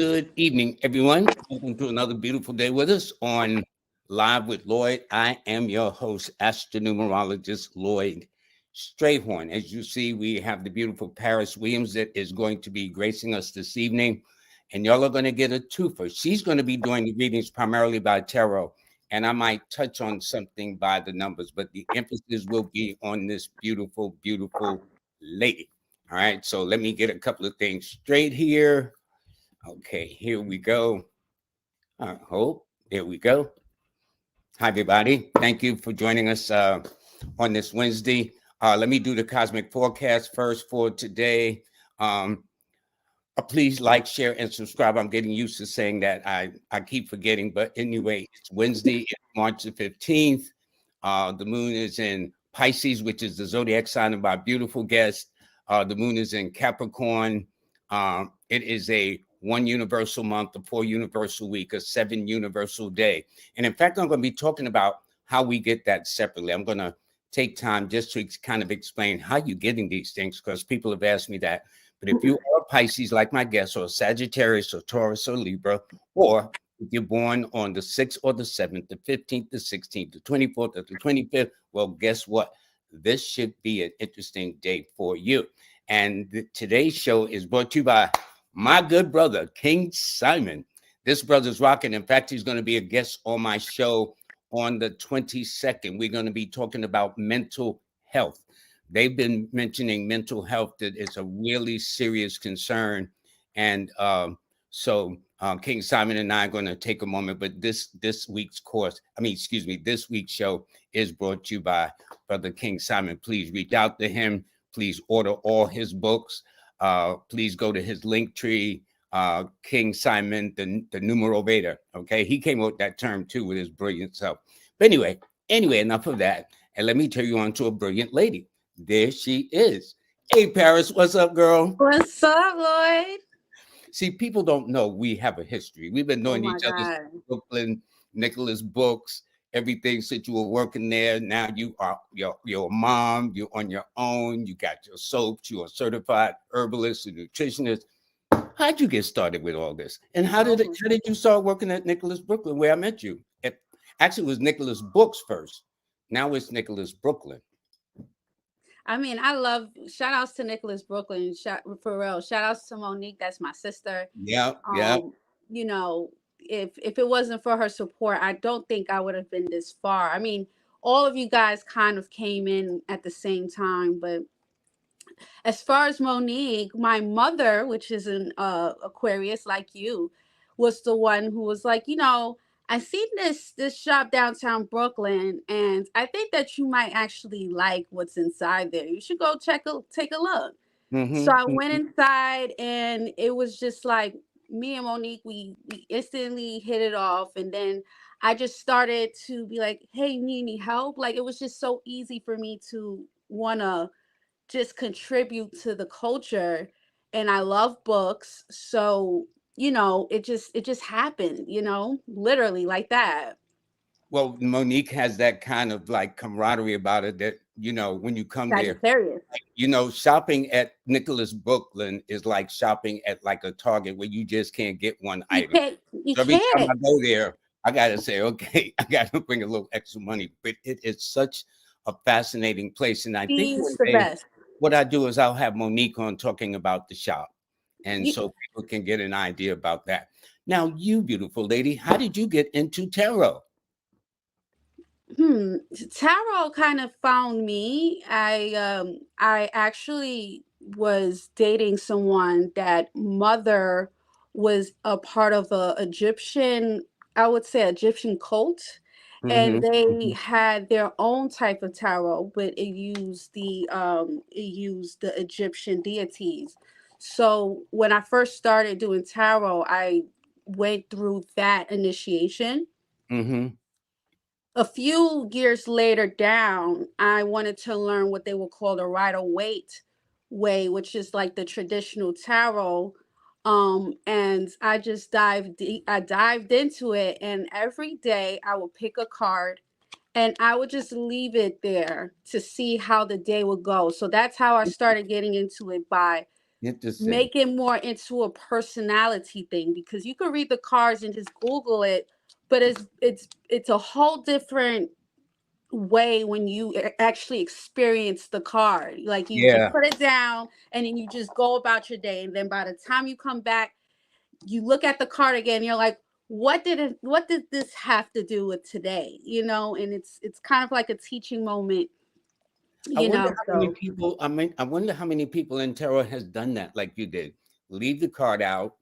Good evening, everyone. Welcome to another beautiful day with us on Live with Lloyd. I am your host, astronumerologist Lloyd Strayhorn. As you see, we have the beautiful Paris Williams that is going to be gracing us this evening, and y'all are going to get a twofer. She's going to be doing the readings primarily by tarot, and I might touch on something by the numbers, but the emphasis will be on this beautiful, beautiful lady. All right, so let me get a couple of things straight here. Okay, here we go. There we go. Hi, everybody. Thank you for joining us on this Wednesday. Let me do the cosmic forecast first for today. Please like, share, and subscribe. I'm getting used to saying that. I keep forgetting, but anyway, it's Wednesday, it's March the 15th. The moon is in Pisces, which is the zodiac sign of our beautiful guest. The moon is in Capricorn. It is a 1 universal month, a 4 universal week, a 7 universal day. And in fact, I'm going to be talking about how we get that separately. I'm going to take time just to kind of explain how you're getting these things, because people have asked me that. But if you are Pisces, like my guest, or Sagittarius, or Taurus, or Libra, or if you're born on the 6th or the 7th, the 15th, the 16th, the 24th, or the 25th, well, guess what? This should be an interesting day for you. And today's show is brought to you by my good brother, King Simon. This brother's rocking. In fact, he's going to be a guest on my show on the 22nd. We're going to be talking about mental health. They've been mentioning mental health, that it's a really serious concern. And so King Simon and I are going to take a moment, but this week's this week's show is brought to you by Brother King Simon. Please reach out to him. Please order all his books. Please go to his link tree, King Simon, the numerator. Okay, he came up with that term too with his brilliant self. But anyway, enough of that, and let me turn you on to a brilliant lady. There she is. Hey, Paris, what's up, girl? What's up, Lloyd? See, people don't know we have a history. We've been knowing each other since Brooklyn, Nicholas Books, everything since you were working there. Now you are you're a mom, you're on your own, you got your soaps, you're a certified herbalist, a nutritionist. How'd you get started with all this? And how did you start working at Nicholas Brooklyn, where I met you? Actually, it was Nicholas Books first. Now it's Nicholas Brooklyn. I mean, I love shout outs to Nicholas Brooklyn. For real. Shout outs to Monique. That's my sister. Yeah. You know, if it wasn't for her support, I don't think I would have been this far. I mean, all of you guys kind of came in at the same time, but as far as Monique, my mother, which is an Aquarius like you, was the one who was like, I seen this shop downtown Brooklyn, and I think that you might actually like what's inside there. You should go take a look. Mm-hmm. So I went inside, and it was just like me and Monique. We instantly hit it off, and then I just started to be like, "Hey, you need any help?" Like it was just so easy for me to wanna just contribute to the culture, and I love books, so it just happened, literally like that. Well, Monique has that kind of like camaraderie about it that, when you come there, Sagittarius. shopping at Nicholas Brooklyn is like shopping at like a Target where you just can't get one item. You So every time I can't. go there, I got to say, okay, I got to bring a little extra money. But it is such a fascinating place. And I think She's one the day, best. what I do is I'll have Monique on talking about the shop. And You, so people can get an idea about that. Now, you beautiful lady, how did you get into tarot? hmm, Tarot kind of found me. I actually was dating someone that mother was a part of a Egyptian, I would say Egyptian cult, and Mm-hmm. they had their own type of tarot, but it used the Egyptian deities. So when I first started doing tarot, I went through that initiation. Mm-hmm. A few years later down, I wanted to learn what they would call the Rider Waite way, which is like the traditional tarot. And I dived into it, and every day I would pick a card and I would just leave it there to see how the day would go. So that's how I started getting into it, by Interesting. make it more into a personality thing, because you can read the cards and just Google it, but it's a whole different way when you actually experience the card. Like you Yeah. put it down and then you just go about your day, and then by the time you come back, you look at the card again, you're like, what did this have to do with today, and it's kind of like a teaching moment, I wonder how many so people, I wonder how many people in tarot has done that like you did. Leave the card out,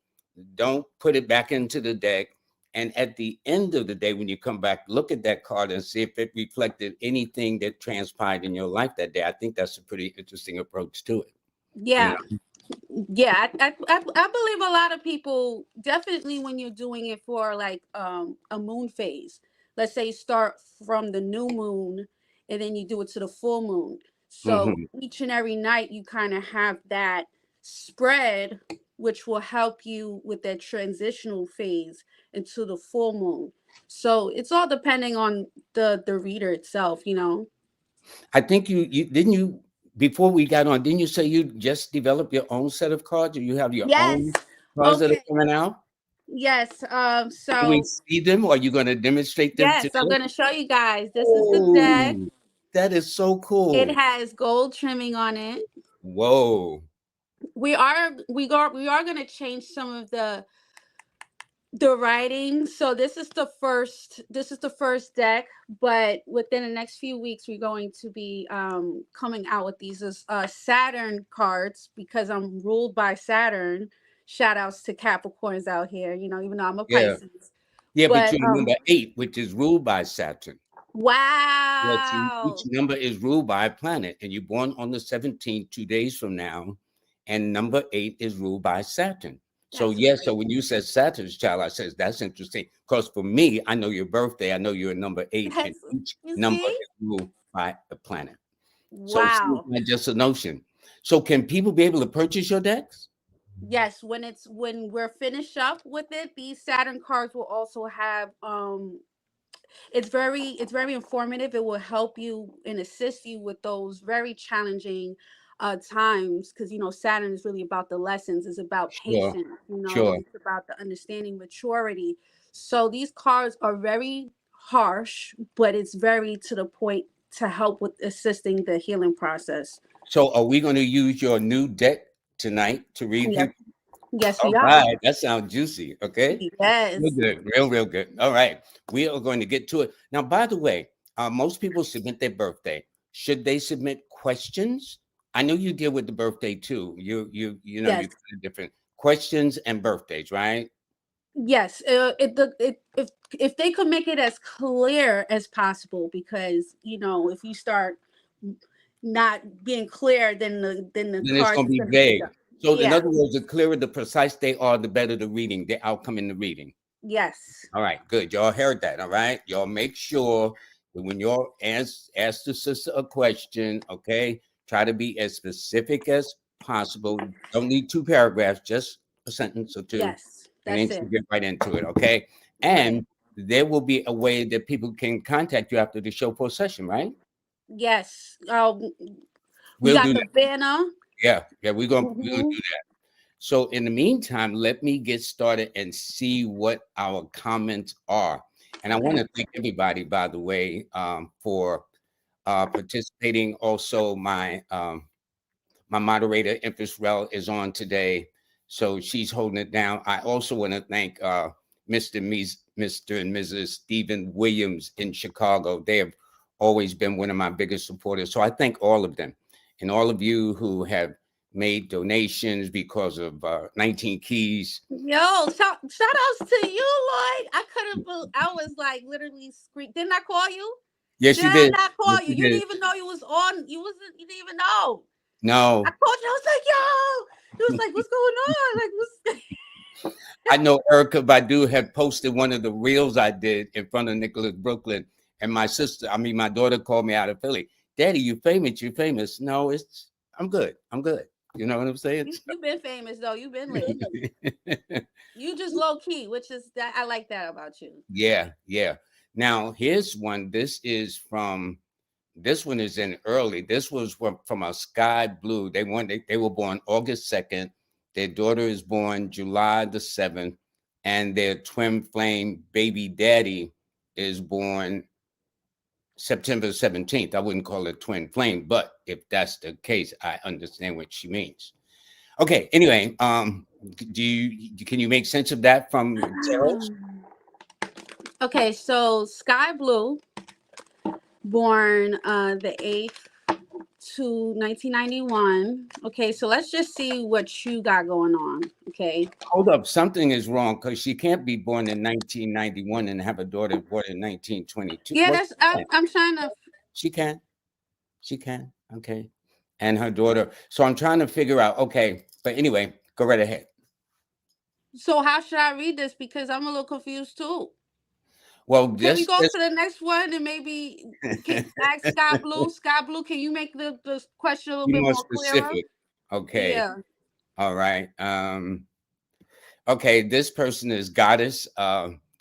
don't put it back into the deck. And at the end of the day, when you come back, look at that card and see if it reflected anything that transpired in your life that day. I think that's a pretty interesting approach to it. You yeah. know? Yeah, I believe a lot of people, definitely when you're doing it for like a moon phase. Let's say you start from the new moon and then you do it to the full moon. So Mhm. each and every night you kind of have that spread, which will help you with that transitional phase into the full moon. So it's all depending on the reader itself. I think you didn't you before we got on, didn't you say you just developed your own set of cards, or you have your own Yes. cards that are Okay. coming out? Yes. Can we So see them, or are you going to demonstrate them yes, I'm today? going to show you guys. This is the deck. Oh, that is so It cool. has gold trimming on it. Whoa. We are going to change some of the writing. So this is the first deck, but within the next few weeks we're going to be coming out with these as Saturn cards, because I'm ruled by Saturn. Shout outs to Capricorns out here, even though I'm a Yeah. Pisces. Yeah, but But you're number 8, which is ruled by Saturn. Yes, each wow. number is ruled by a planet, and you're born on the 17th, 2 days from now, and number 8 is ruled by Saturn. So That's yes, so when crazy. you said Saturn's child, I says that's interesting. Because for me, I know your birthday, I know you're number 8, and Yes. each You number see? is ruled by a planet. So see, it's Wow. not just a notion. So can people be able to purchase your decks? Yes, when we're finished up with it, these Saturn cards will also have it's very informative. It will help you and assist you with those very challenging times, because Saturn is really about the lessons. It's about Sure, patience, sure. it's about the understanding, maturity. So these cards are very harsh, but it's very to the point to help with assisting the healing process. So are we going to use your new deck tonight to read Yes, people? yes, All we are. right, that sounds juicy. Okay, real Yes. good, real good. All right, we are going to get to it now. By the way, most people submit their birthday. Should they submit questions? I know you deal with the birthday too. You Yes. kind of different questions and birthdays, right? Yes, if they could make it as clear as possible, because if you start not being clear, then the Then it's cards going to is be going to be done. vague. So, in Yeah. other words, the clearer, the precise they are, the better the reading, the outcome in the reading. Yes. All right, good. Y'all heard that. All right. Y'all make sure that when y'all ask the sister a question, okay, try to be as specific as possible. Don't need 2 paragraphs, just a sentence or two, Yes. and That's then she'll it. get right into it. Okay. Right. And there will be a way that people can contact you after the show for a session, right? Yes. We We'll got do the that. banner. Yeah. Yeah. We're gonna Hmm. do that. So in the meantime, let me get started and see what our comments are. And I want Okay. to thank everybody, by the way, for participating. Also, my moderator, Empress Rel, is on today, so she's holding it down. I also want to thank Mr. and Mrs. Stephen Williams in Chicago. They have always been one of my biggest supporters. So I thank all of them, and all of you who have made donations because of 19 Keys. Yo, shout outs to you, Lloyd. I couldn't believe, I was like literally screaming. Didn't I call you? Yes, Did you I did. not Yes, call you? you You did. didn't even know you was on. You didn't even know. I No, called you. I was like, yo. It was like, what's going on? Like, what's I know Erica Badu had posted one of the reels I did in front of Nicholas Brooklyn, and my daughter called me out of Philly. Daddy, you famous? You famous? No, I'm good. I'm good. You know what I'm saying? you've been famous though. You've been lit. You just low key, which is that I like that about you. Yeah, yeah. Now here's one. This is from This one is in early. This was from a sky blue. They were born August 2nd. Their daughter is born July the 7th, and their twin flame baby daddy is born September 17th. I wouldn't call it twin flame, but if that's the case, I understand what she means. Okay, anyway, can you make sense of that from tarot? Okay, so Sky Blue, born the 8th to 1991. Okay, so let's just see what you got going on. Okay. Hold up, something is wrong because she can't be born in 1991 and have a daughter born in 1922. Yeah, Well, that's I'm trying to. she can. She can. Okay. And her daughter. So I'm trying to figure out. Okay. But anyway, go right ahead. So how should I read this? Because I'm a little confused too. Well, Can we this go is to the next one and maybe ask Sky Blue? Sky Blue, can you make the question a little be bit more more clearer? specific. Okay. Yeah. All right. Okay, this person is goddess,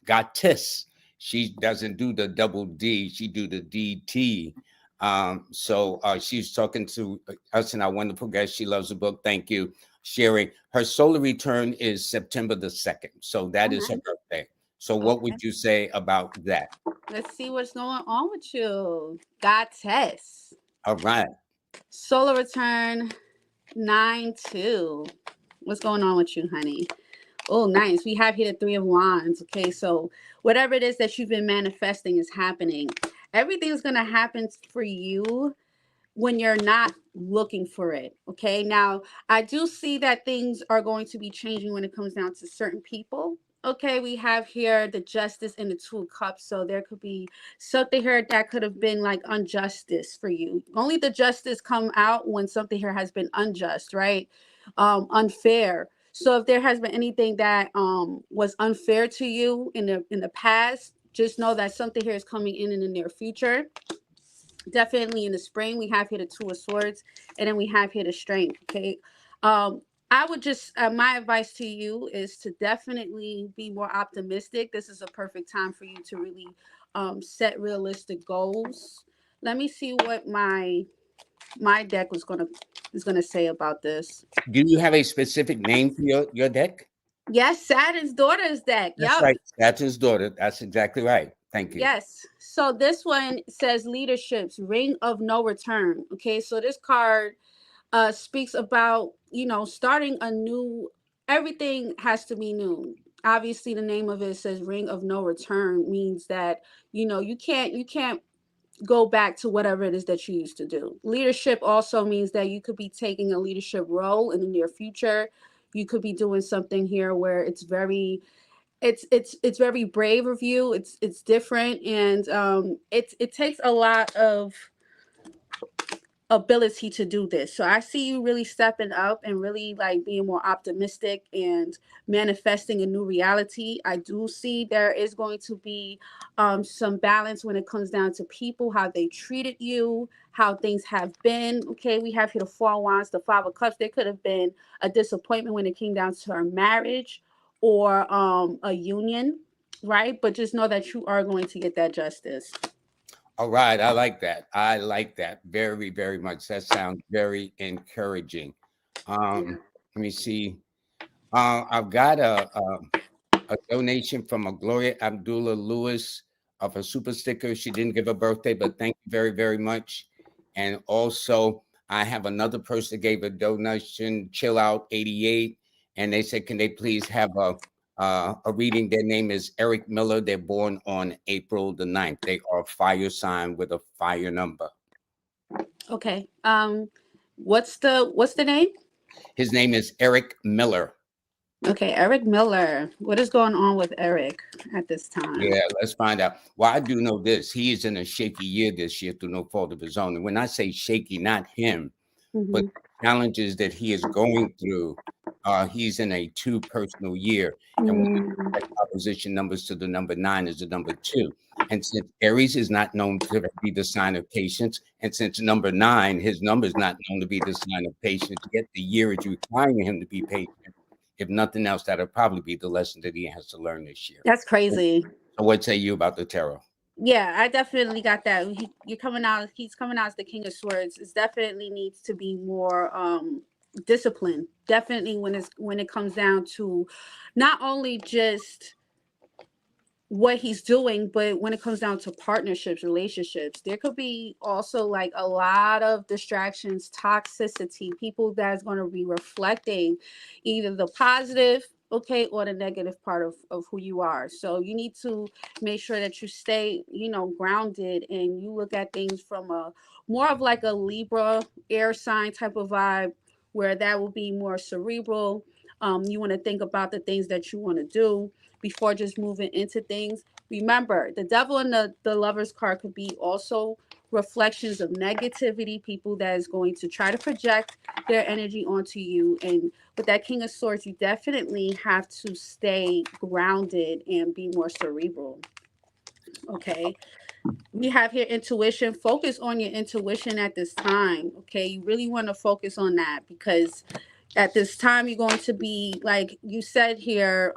goddess. She doesn't do the double D, she do the DT. So she's talking to us and our wonderful guest. She loves the book. Thank you, sharing. Her solar return is September the 2nd. So that is her birthday. So what would you say about that? Let's see what's going on with you. Goddess. All right. Solar return 9-2. What's going on with you, honey? Oh, nice. We have here the 3 of Wands. Okay, so whatever it is that you've been manifesting is happening. Everything's going to happen for you when you're not looking for it. Okay, now I do see that things are going to be changing when it comes down to certain people. Okay, we have here the Justice and the 2 of Cups. So there could be something here that could have been like injustice for you. Only the justice come out when something here has been unjust, right? Unfair. So if there has been anything that was unfair to you in the past, just know that something here is coming in the near future. Definitely in the spring, we have here the 2 of Swords, and then we have here the Strength. Okay. I would just, my advice to you is to definitely be more optimistic. This is a perfect time for you to really set realistic goals. Let me see what my deck is gonna say about this. Do you have a specific name for your deck? Yes, Saturn's daughter's deck. That's Yep. right. That's his daughter. That's exactly right. Thank you. Yes. So this one says leaderships, ring of no return. Okay. So this card speaks about, starting a new, everything has to be new. Obviously, the name of it says ring of no return means that, you can't go back to whatever it is that you used to do. Leadership also means that you could be taking a leadership role in the near future. You could be doing something here where it's very brave of you. It's different, and it takes a lot of ability to do this. So I see you really stepping up and really like being more optimistic and manifesting a new reality. I do see there is going to be some balance when it comes down to people, how they treated you, how things have been. Okay, we have here the 4 of Wands, the 5 of Cups. There could have been a disappointment when it came down to a marriage or a union, right? But just know that you are going to get that justice. All right, I like that. I like that very, very much. That sounds very encouraging. Let me see. I've got a donation from a Gloria Abdullah Lewis of a super sticker. She didn't give a birthday, but thank you very, very much. And also, I have another person that gave a donation, Chill Out 88, and they said, can they please have a reading? Their name is Eric Miller. They're born on April the 9th. They are a fire sign with a fire number. Okay. What's the name? His name is Eric Miller. Okay, Eric Miller. What is going on with Eric at this time? Yeah, let's find out. Well, I do know this. He is in a shaky year this year through no fault of his own. And when I say shaky, not him, but challenges that he is going through, he's in a 2 personal year. And when opposition numbers to the number 9 is the number 2. And since Aries is not known to be the sign of patience, and since number 9, his number is not known to be the sign of patience, yet the year is requiring him to be patient. If nothing else, that'll probably be the lesson that he has to learn this year. That's crazy. So what say you about the tarot? Yeah, I definitely got that. You're coming out. He's coming out as the King of Swords. It definitely needs to be more discipline. Definitely when it comes down to not only just what he's doing, but when it comes down to partnerships, relationships, there could be also like a lot of distractions, toxicity, people that's going to be reflecting either the positive, okay, or the negative part of who you are. So you need to make sure that you stay, grounded, and you look at things from a more of like a Libra air sign type of vibe, where that will be more cerebral. You want to think about the things that you want to do before just moving into things. Remember, the devil and the lover's card could be also reflections of negativity, people that is going to try to project their energy onto you. And with that King of Swords, you definitely have to stay grounded and be more cerebral. Okay. We have here intuition. Focus on your intuition at this time. Okay. You really want to focus on that, because at this time you're going to be, like you said here,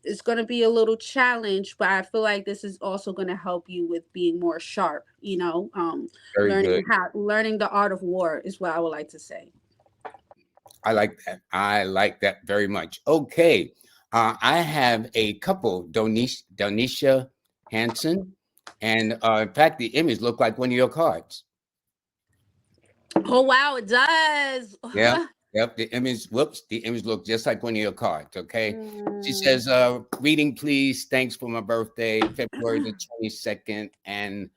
it's going to be a little challenge, but I feel like this is also going to help you with being more sharp, Very good. learning the art of war is what I would like to say. I like that. I like that very much. Okay. I have a couple, Donisha Hansen. And in fact, the image looked like one of your cards. Oh wow, it does. Yep. Yep. The image looked just like one of your cards. Okay. She Mm. says, reading, please. Thanks for my birthday, February the 22nd. And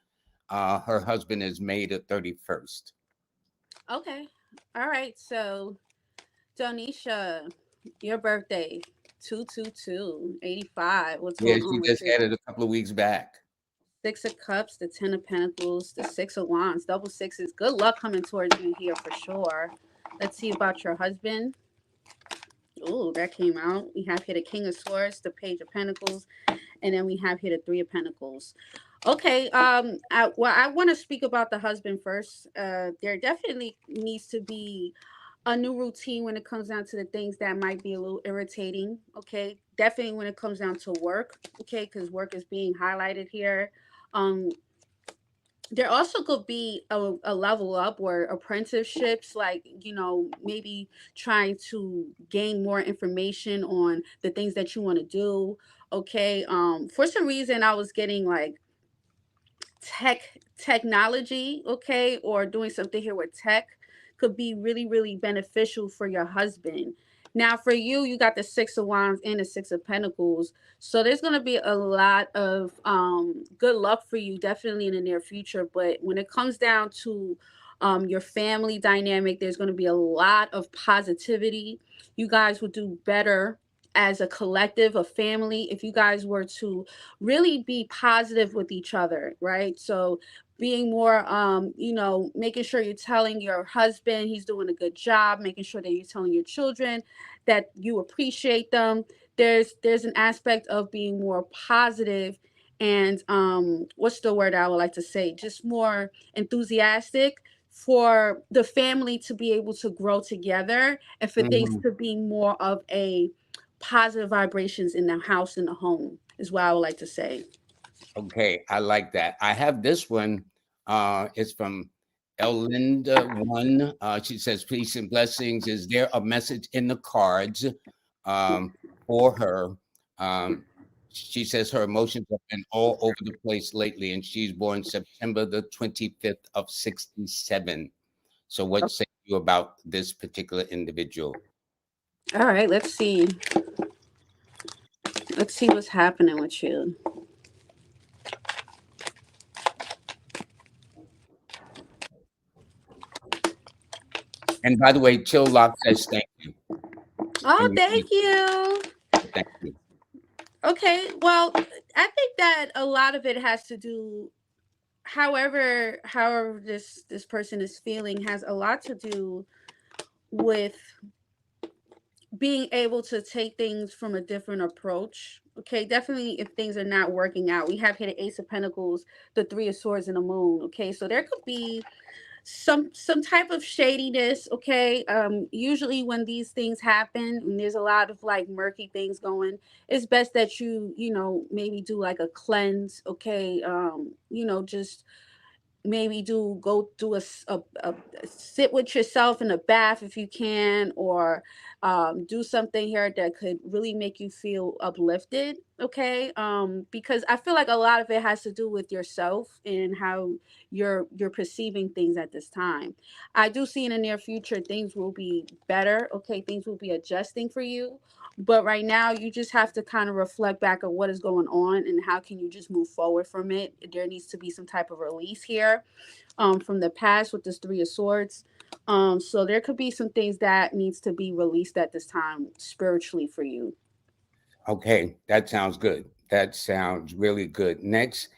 her husband is May the 31st. Okay. All right. So Donisha, your birthday, 22285. What's Yeah, going she on with just you? had it a couple of weeks back. Six of Cups, the Ten of Pentacles, the Six of Wands, double sixes. Good luck coming towards you here for sure. Let's see about your husband. Ooh, that came out. We have here the King of Swords, the Page of Pentacles, and then we have here the Three of Pentacles. Okay, I want to speak about the husband first. There definitely needs to be a new routine when it comes down to the things that might be a little irritating. Okay, definitely when it comes down to work. Okay, because work is being highlighted here. Um, there also could be a level up where apprenticeships, like, maybe trying to gain more information on the things that you want to do. Okay, for some reason I was getting like technology, okay, or doing something here with tech could be really, really beneficial for your husband. Now for you, you got the Six of Wands and the Six of Pentacles, so there's going to be a lot of good luck for you definitely in the near future. But when it comes down to your family dynamic, there's going to be a lot of positivity. You guys will do better as a collective, a family, if you guys were to really be positive with each other, right? So being more, making sure you're telling your husband he's doing a good job, making sure that you're telling your children that you appreciate them. There's an aspect of being more positive and what's the word I would like to say, just more enthusiastic for the family to be able to grow together and for things Mhm. to be more of a positive vibrations in the house, in the home, is what I would like to say. Okay, I like that. I have this one. It's from Elinda One. She says, "Peace and blessings. Is there a message in the cards um, for her?" Um, she says her emotions have been all over the place lately, and she's born September the 25th of 67. So, what say you about this particular individual? All right, let's see. Let's see what's happening with you. And by the way, Chill Lock says thank you. Oh, And thank you. thank you. Okay, well, I think that a lot of it has to do, however this person is feeling, has a lot to do with being able to take things from a different approach. Okay, definitely if things are not working out. We have here the Ace of Pentacles, the Three of Swords, and the Moon. Okay, so there could be some type of shadiness. Okay, usually when these things happen and there's a lot of like murky things going, it's best that you know, maybe do like a cleanse. Okay, you know, just maybe do go do a sit with yourself in a bath if you can, or do something here that could really make you feel uplifted. Okay, because I feel like a lot of it has to do with yourself and how you're perceiving things at this time. I do see in the near future things will be better. Okay, things will be adjusting for you, but right now you just have to kind of reflect back on what is going on and how can you just move forward from it. There needs to be some type of release here, from the past with this Three of Swords. So there could be some things that needs to be released at this time spiritually for you. Okay, that sounds good. That sounds really good. Next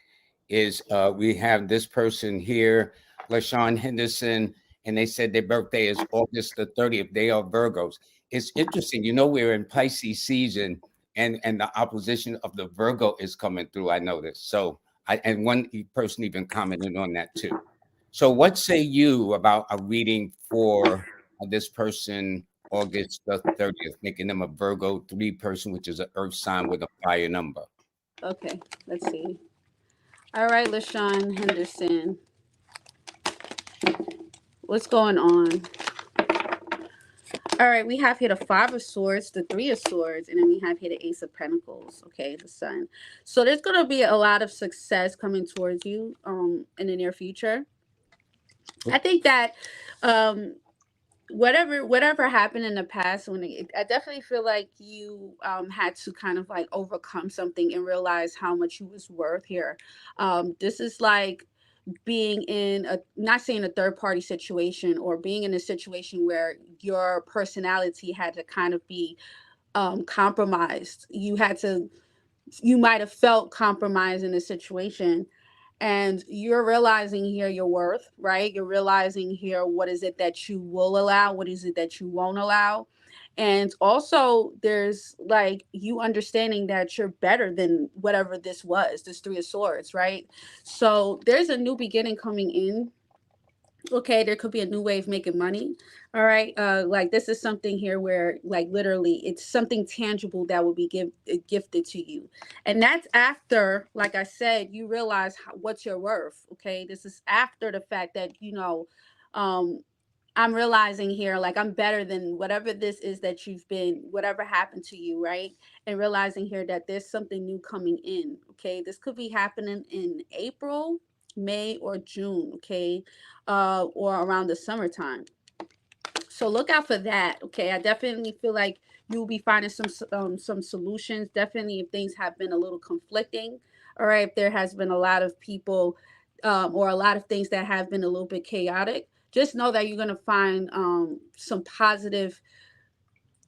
is we have this person here, LaShawn Henderson, and they said their birthday is August the 30th. They are Virgos. It's interesting, you know, we're in Pisces season, and the opposition of the Virgo is coming through. I noticed. So I and one person even commented on that too. So what say you about a reading for this person August the 30th, making them a Virgo 3 person, which is an earth sign with a fire number? Okay, let's see. All right, LaShawn Henderson, what's going on? All right, we have here the Five of Swords, the Three of Swords, and then we have here the Ace of Pentacles. Okay, the Sun. So there's gonna be a lot of success coming towards you in the near future. I think that um whatever happened in the past, I definitely feel like you had to kind of like overcome something and realize how much you was worth here. This is like being in a, not saying a third party situation, or being in a situation where your personality had to kind of be compromised. You might have felt compromised in a situation, and you're realizing here your worth, right? You're realizing here what is it that you will allow, what is it that you won't allow. And also there's like you understanding that you're better than whatever this was, this Three of Swords, right? So there's a new beginning coming in. Okay, there could be a new way of making money. All right, like this is something here where like literally it's something tangible that will be gifted to you, and that's after, like I said, you realize what's your worth. Okay, this is after the fact that you know, um I'm realizing here, like I'm better than whatever this is that you've been, whatever happened to you, right? And realizing here that there's something new coming in. Okay, this could be happening in April, May, or June. Okay, or around the summertime. So look out for that. Okay, I definitely feel like you'll be finding some solutions. Definitely, if things have been a little conflicting, all right, if there has been a lot of people, or a lot of things that have been a little bit chaotic, just know that you're gonna find some positive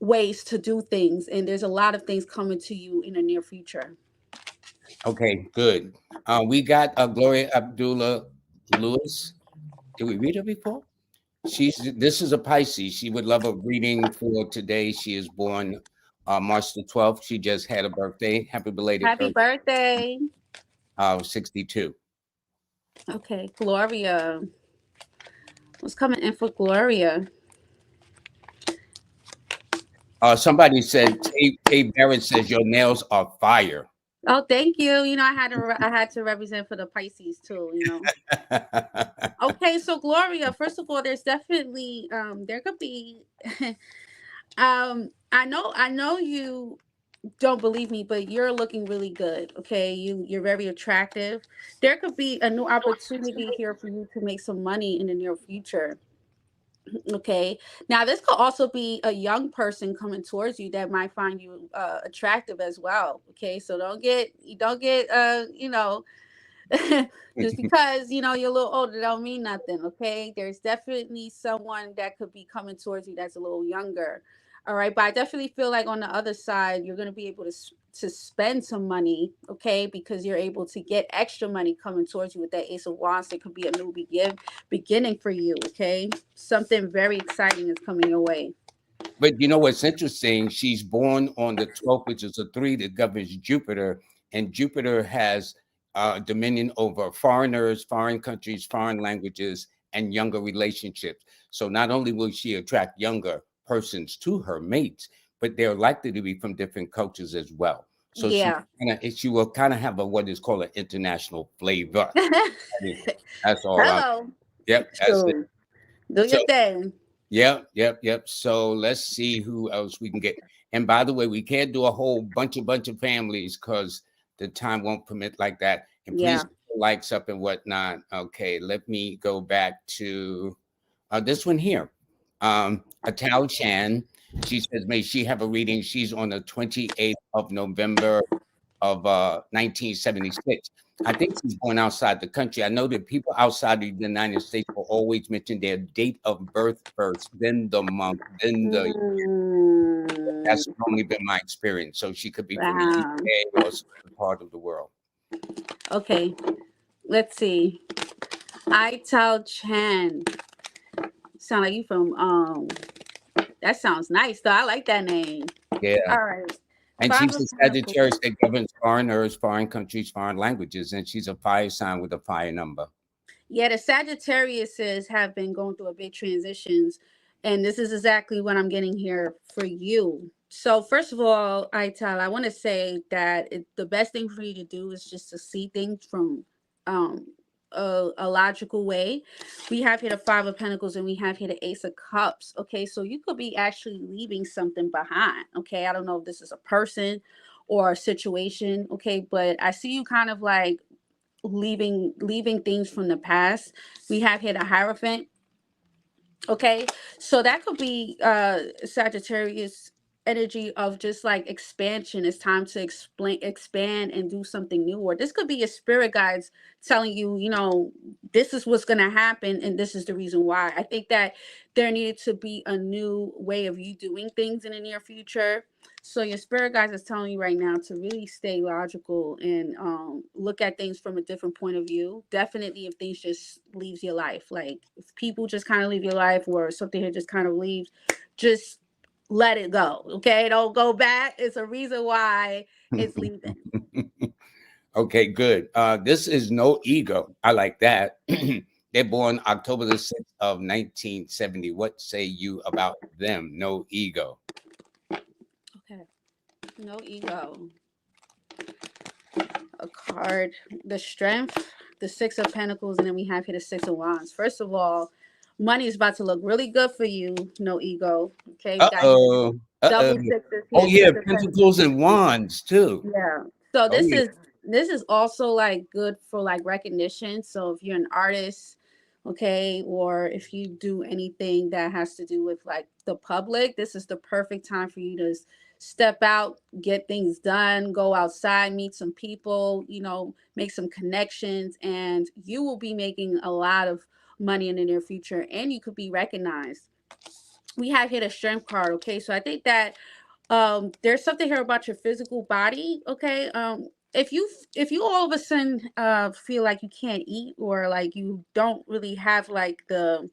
ways to do things, and there's a lot of things coming to you in the near future. Okay, good. We got Gloria Abdullah Lewis. Did we read her before? This is a Pisces. She would love a reading for today. She is born March the 12th. She just had a birthday. Happy belated Happy birthday. birthday. 62. Okay, Gloria. What's coming in for Gloria? Somebody said, Tay Barrett says your nails are fire. Oh, thank you. You know, I had to represent for the Pisces too, you know. Okay, so Gloria, first of all, there's definitely there could be I know you don't believe me, but you're looking really good. Okay, you're very attractive. There could be a new opportunity here for you to make some money in the near future. Okay, now this could also be a young person coming towards you that might find you attractive as well. Okay, so don't get you know, just because you know you're a little older don't mean nothing. Okay, there's definitely someone that could be coming towards you that's a little younger. All right, but I definitely feel like on the other side you're going to be able to spend some money. Okay, because you're able to get extra money coming towards you with that Ace of Wands. It could be a new beginning for you. Okay, something very exciting is coming your way. But you know what's interesting? She's born on the 12th, which is a 3 that governs Jupiter, and Jupiter has dominion over foreigners, foreign countries, foreign languages, and younger relationships. So not only will she attract younger persons to her mates, but they're likely to be from different cultures as well. So Yeah. she will kind of have a what is called an international flavor. I mean, that's all I. Hello. Yep, that's it. So do So your thing. yep. So let's see who else we can get. And by the way, we can't do a whole bunch of families because the time won't permit like that. And please Yeah. put the likes up and whatnot. Okay, let me go back to this one here. Atal Chan. She says, may she have a reading. She's on the 28th of November of 1976. I think she's born outside the country. I know that people outside the United States will always mention their date of birth first, then the month, then the year. That's Mm, normally been my experience. So she could be from the wow. UK or some part of the world. Okay. Let's see. Ital Chan. Sound like you from that sounds nice though. I like that name. Yeah. All right. And Five she's of a Pentacles. Sagittarius that governs foreign earths, foreign countries, foreign languages. And she's a fire sign with a fire number. Yeah, the Sagittariuses have been going through a big transitions, and this is exactly what I'm getting here for you. So first of all, I want to say that the best thing for you to do is just to see things from um, a logical way. We have here the Five of Pentacles, and we have here the Ace of Cups. Okay, so you could be actually leaving something behind. Okay, I don't know if this is a person or a situation. Okay, but I see you kind of like leaving things from the past. We have here the Hierophant. Okay, so that could be Sagittarius energy of just like expansion. It's time to expand and do something new. Or this could be your spirit guides telling you, you know, this is what's going to happen and this is the reason why. I think that there needed to be a new way of you doing things in the near future. So your spirit guides is telling you right now to really stay logical and look at things from a different point of view. Definitely, if things just leaves your life, like if people just kind of leave your life, or something here just kind of leaves, just let it go. Okay, don't go back. It's a reason why it's leaving. Okay, good. This is No Ego. I like that. They're born October the 6th of 1970. What say you about them? No Ego. Okay, no ego. A card, the Strength, the Six of Pentacles, and then we have here the Six of Wands. First of all, money is about to look really good for you. No ego. Okay, we got here Uh-oh. Uh-oh. double sixes Oh here, yeah, Six of Pentacles Pentacles. and Wands too. Yeah. So Oh yeah. this is also like good for like recognition. So if you're an artist, okay, or if you do anything that has to do with like the public, this is the perfect time for you to step out, get things done, go outside, meet some people, you know, make some connections, and you will be making a lot of money in the near future, and you could be recognized. We have here the Strength card, okay? So I think that there's something here about your physical body. Okay, if you all of a sudden feel like you can't eat, or like you don't really have like the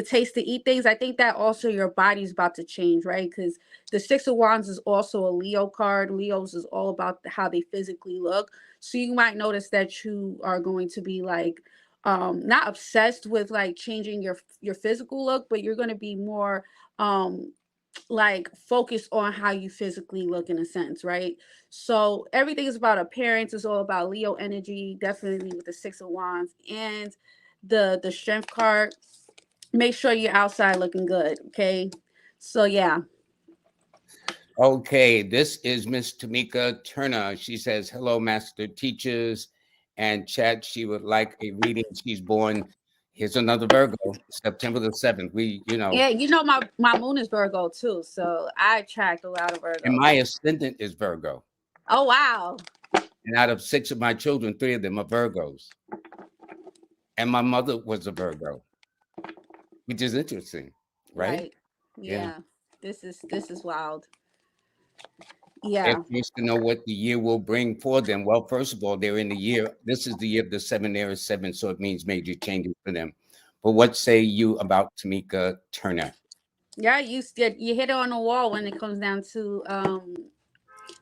taste to eat things, I think that also your body's about to change, right? Because the Six of Wands is also a Leo card. Leo's is all about how they physically look, so you might notice that you are going to be like not obsessed with like changing your physical look, but you're going to be more um like focus on how you physically look in a sense, right? So everything is about appearance. It's all about Leo energy, definitely with the Six of Wands and the Strength card. Make sure you're outside looking good, okay? So yeah. Okay, this is Miss Tamika Turner. She says, hello, master teachers and chat. She would like a reading. She's born, here's another Virgo, September the 7th. Yeah, you know my moon is Virgo too, so I attract a lot of And Virgos. my ascendant is Virgo. Oh wow. And out of 6 of my children, 3 of them are Virgos. And my mother was a Virgo, which is interesting, right? Right. Yeah. Yeah. This is wild. They're Yeah. curious to know what the year will bring for them. Well, first of all, they're in the year. This is the year of the 7. There is 7, so it means major changes for them. But what say you about Tamika Turner? Yeah, you hit it on the wall when it comes down to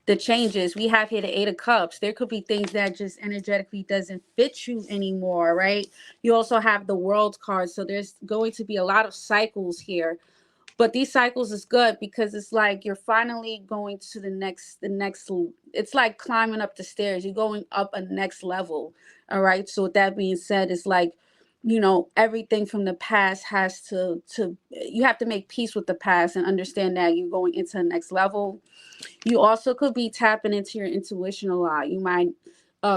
the changes. We have here the Eight of Cups. There could be things that just energetically doesn't fit you anymore, right? You also have the World card. So there's going to be a lot of cycles here. But these cycles is good because it's like you're finally going to the next it's like climbing up the stairs. You're going up a next level. All right. So with that being said, it's like, everything from the past has to you have to make peace with the past and understand that you're going into the next level. You also could be tapping into your intuition a lot. You might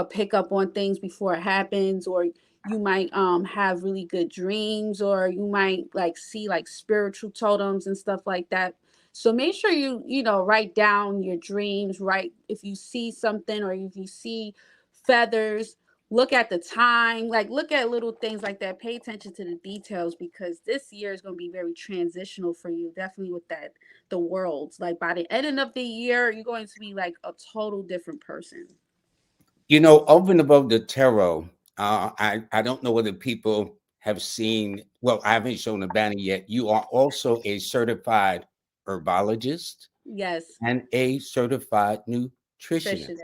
pick up on things before it happens, or you might have really good dreams, or you might like see like spiritual totems and stuff like that. So make sure you write down your dreams, right? If you see something or if you see feathers, look at the time, like look at little things like that. Pay attention to the details because this year is going to be very transitional for you, definitely with that the world. Like by the end of the year, you're going to be like a total different person. Over and above the tarot, I don't know whether people have seen. Well, I haven't shown a banner yet. You are also a certified herbologist Yes, and a certified nutritionist, nutritionist.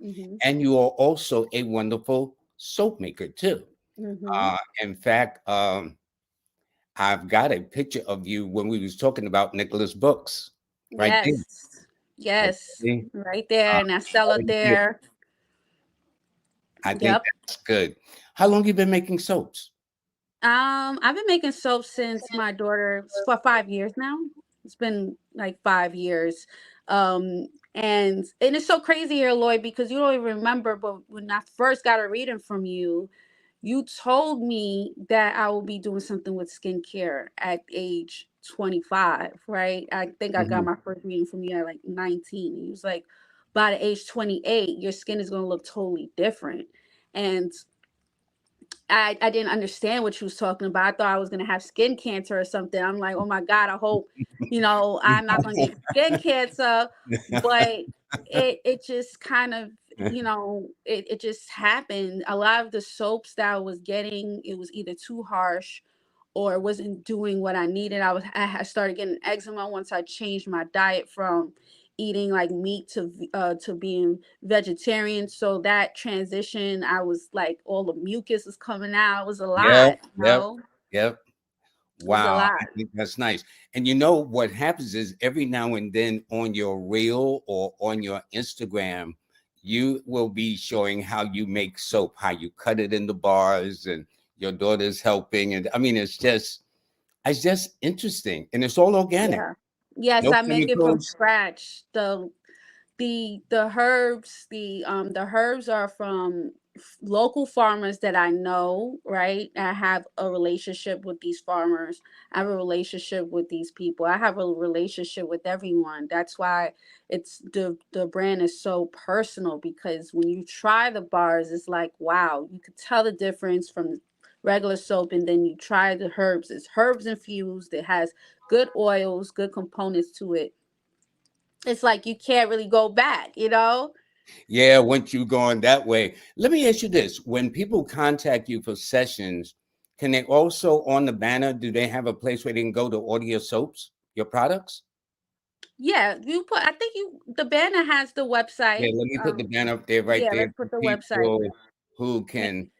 Mhm. and you are also a wonderful soap maker too. Mhm. In fact, I've got a picture of you when we was talking about Nicholas books, right there. Yes. Yes. Okay, Right there, and I sell it right there. there. I think Yep. that's good. How long you been making soaps? I've been making soap since my daughter for 5 years now. It's been like 5 years. And it's so crazy here, Lloyd, because you don't even remember, but when I first got a reading from you, you told me that I will be doing something with skincare at age 25, right? I think I got Mhm. my first reading from you at like 19. He was like, by the age 28, your skin is going to look totally different. And I didn't understand what she was talking about. I thought I was gonna have skin cancer or something. I'm like, oh my God, I hope, I'm not gonna get skin cancer. But it just kind of, it just happened. A lot of the soaps that I was getting, it was either too harsh or it wasn't doing what I needed. I had started getting eczema once I changed my diet from eating like meat to being vegetarian. So that transition, I was like, all the mucus was coming out. It was a Yep, lot, yep, yep. it was a Wow, lot. I think that's nice. And you know what happens is every now and then on your reel or on your Instagram, you will be showing how you make soap, how you cut it into bars, and your daughter's helping. And I mean, it's just interesting, and it's all organic, Yeah. Yes, no I make it from chemicals. scratch. The herbs are from local farmers that I know, right? I have a relationship with these farmers. I have a relationship with these people. I have a relationship with everyone. That's why the brand is so personal, because when you try the bars, it's like, wow, you could tell the difference from the regular soap, and then you try the herbs. It's herbs infused. It has good oils, good components to it. It's like you can't really go back. Yeah, once you going that way. Let me ask you this: when people contact you for sessions, can they also on the banner? Do they have a place where they can go to order your soaps, your products? Yeah, I think the banner has the Yeah, website. let me put the banner up there right Yeah, there let's for put the website. people who Ma- can.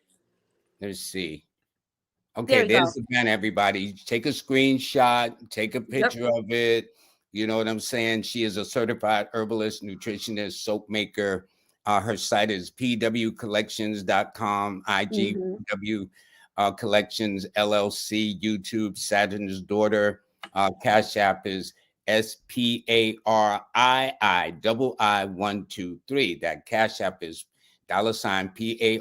Let's see. There Okay, we go. there's the banner, everybody. Take a screenshot, take a Yep. picture of it. You know what I'm saying? She is a certified herbalist, nutritionist, soap maker. Her site is pwcollections.com, Hmm. IGPW Collections LLC, YouTube, Saturn's Daughter. Cash App is SPARII 123. That Cash App is $ PARIII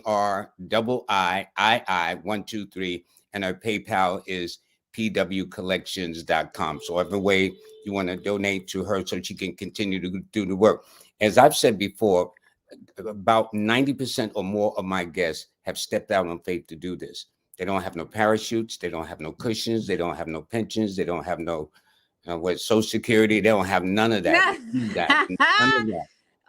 123, and our PayPal is pwcollections.com. So every way you want to donate to her so she can continue to do the work. As I've said before, about 90% or more of my guests have stepped out on faith to do this. They don't have no parachutes, they don't have no cushions, they don't have no pensions, they don't have no what Social Security, they don't have none of that. None of that.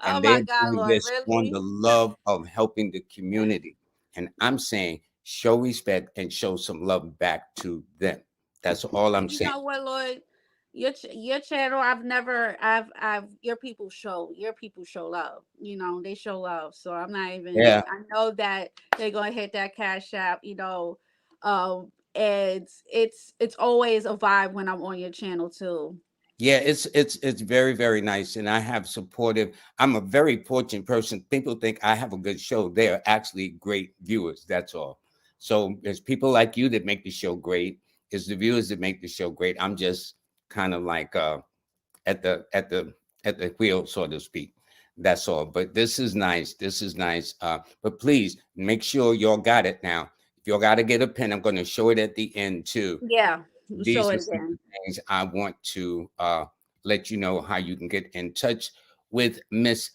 Oh And my they're God, doing Lord, this on really? the love of helping the community. And I'm saying show respect and show some love back to them. That's all I'm You saying. know what, Lloyd? your channel, I've your people show love. You know, they show love. So I'm not even Yeah. I know that they're gonna hit that cash app, and it's always a vibe when I'm on your channel too. Yeah, it's very, very nice. And I have supportive, I'm a very fortunate person. People think I have a good show. They are actually great viewers. That's all. So there's people like you that make the show great. It's the viewers that make the show great. I'm just kind of like at the at the at the wheel, so to speak. That's all. But this is nice. This is nice. But please make sure y'all got it now. If y'all got to get a pen, I'm going to show it at the end too. Yeah. Show These are it some of the again. things I want to let you know how you can get in touch with Miss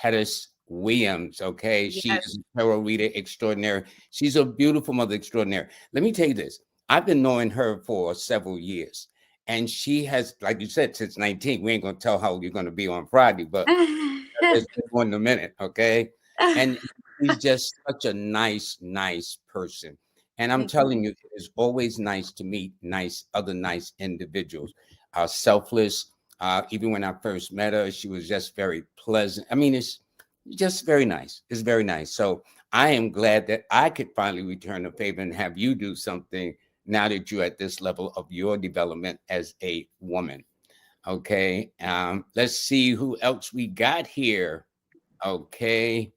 Hettis Williams. Okay, she Yes. is a tarot reader extraordinary. She's a beautiful mother extraordinary. Let me tell you this: I've been knowing her for several years, and she has, like you said, since 19. We ain't gonna tell how old you're gonna be on Friday, but it's been more than a minute, okay? And he's just such a nice, nice person. And I'm Thank you. telling you, it is always nice to meet other nice individuals. Selfless. Even when I first met her, she was just very pleasant. I mean, it's just very nice. It's very nice. So I am glad that I could finally return the favor and have you do something now that you're at this level of your development as a woman. Okay. Let's see who else we got here. Okay.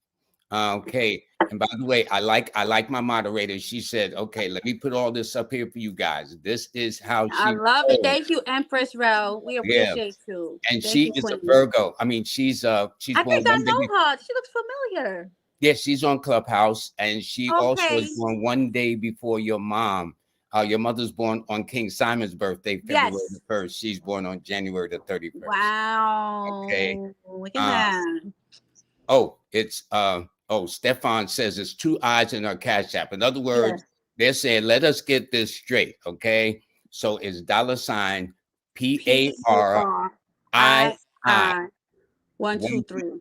Okay. And by the way, I like my moderator. She said, okay, let me put all this up here for you guys. This is how I she love it. rolls. Thank you, Empress Rel. We Yeah. appreciate you. And Thank she you, is a Queen. Virgo. I mean, she's I born think I one day before. know her. She looks familiar. Yeah, she's on Clubhouse, and she also is Okay. born one day before your mom. Your mother's born on King Simon's birthday, February the Yes. 1st. She's born on January the 31st. Okay. Wow. Look at Uh, that. Oh, it's Stefan says it's two eyes in our cash app. In other Yes. words, they're saying, let us get this straight. Okay. So it's $ PARII PARII. One, two, one, two, three. three.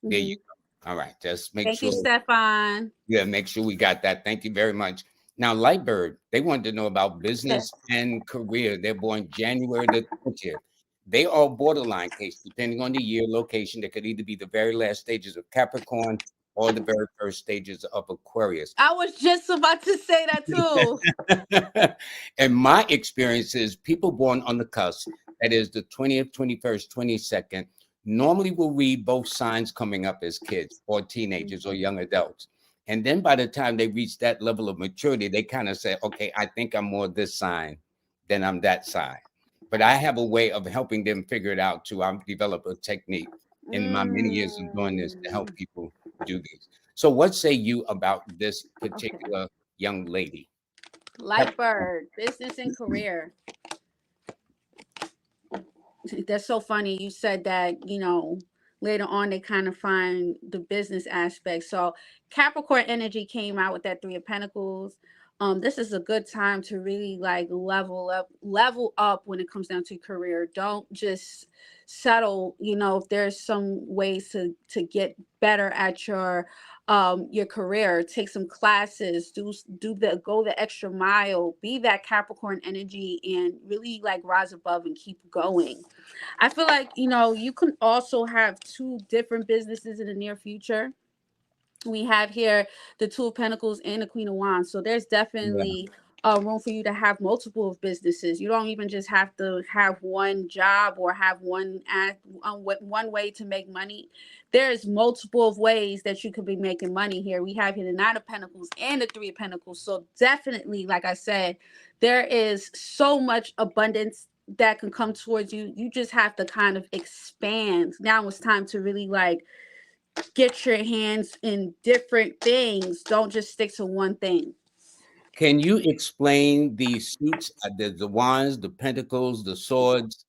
There you Mm-hmm. go. All right. Just make Thank you, sure. Stefan. Yeah, make sure we got that. Thank you very much. Now, Lightbird, they wanted to know about Yes. business and career. They're born January the 20th. They are borderline case, depending on the year, location. They could either be the very last stages of Capricorn or the very first stages of Aquarius. I was just about to say that too. And my experience is people born on the cusp, that is the 20th, 21st, 22nd, normally will read both signs coming up as kids or teenagers or young adults. And then by the time they reach that level of maturity, they kind of say, okay, I think I'm more this sign than I'm that sign. But I have a way of helping them figure it out too. I've developed a technique in my many years of doing this to help Mm. people do this. So, what say you about this Okay. particular young lady? Lightbird, business and career. That's so funny. You said that, later on they kind of find the business aspect. So Capricorn energy came out with that Three of Pentacles. This is a good time to really like level up when it comes down to career. Don't just settle. If there's some ways to get better at your career, take some classes, do the go the extra mile, be that Capricorn energy and really like rise above and keep going. I feel like, you can also have two different businesses in the near future. We have here the Two of Pentacles and the Queen of Wands. So there's Yeah. definitely room for you to have multiple of businesses. You don't even just have to have one job or have one way to make money. There's multiple of ways that you could be making money here. We have here the Nine of Pentacles and the Three of Pentacles. So definitely, like I said, there is so much abundance that can come towards you. You just have to kind of expand. Now it's time to really like get your hands in different things. Don't just stick to one thing. Can you explain the suits, the wands, the pentacles, the swords?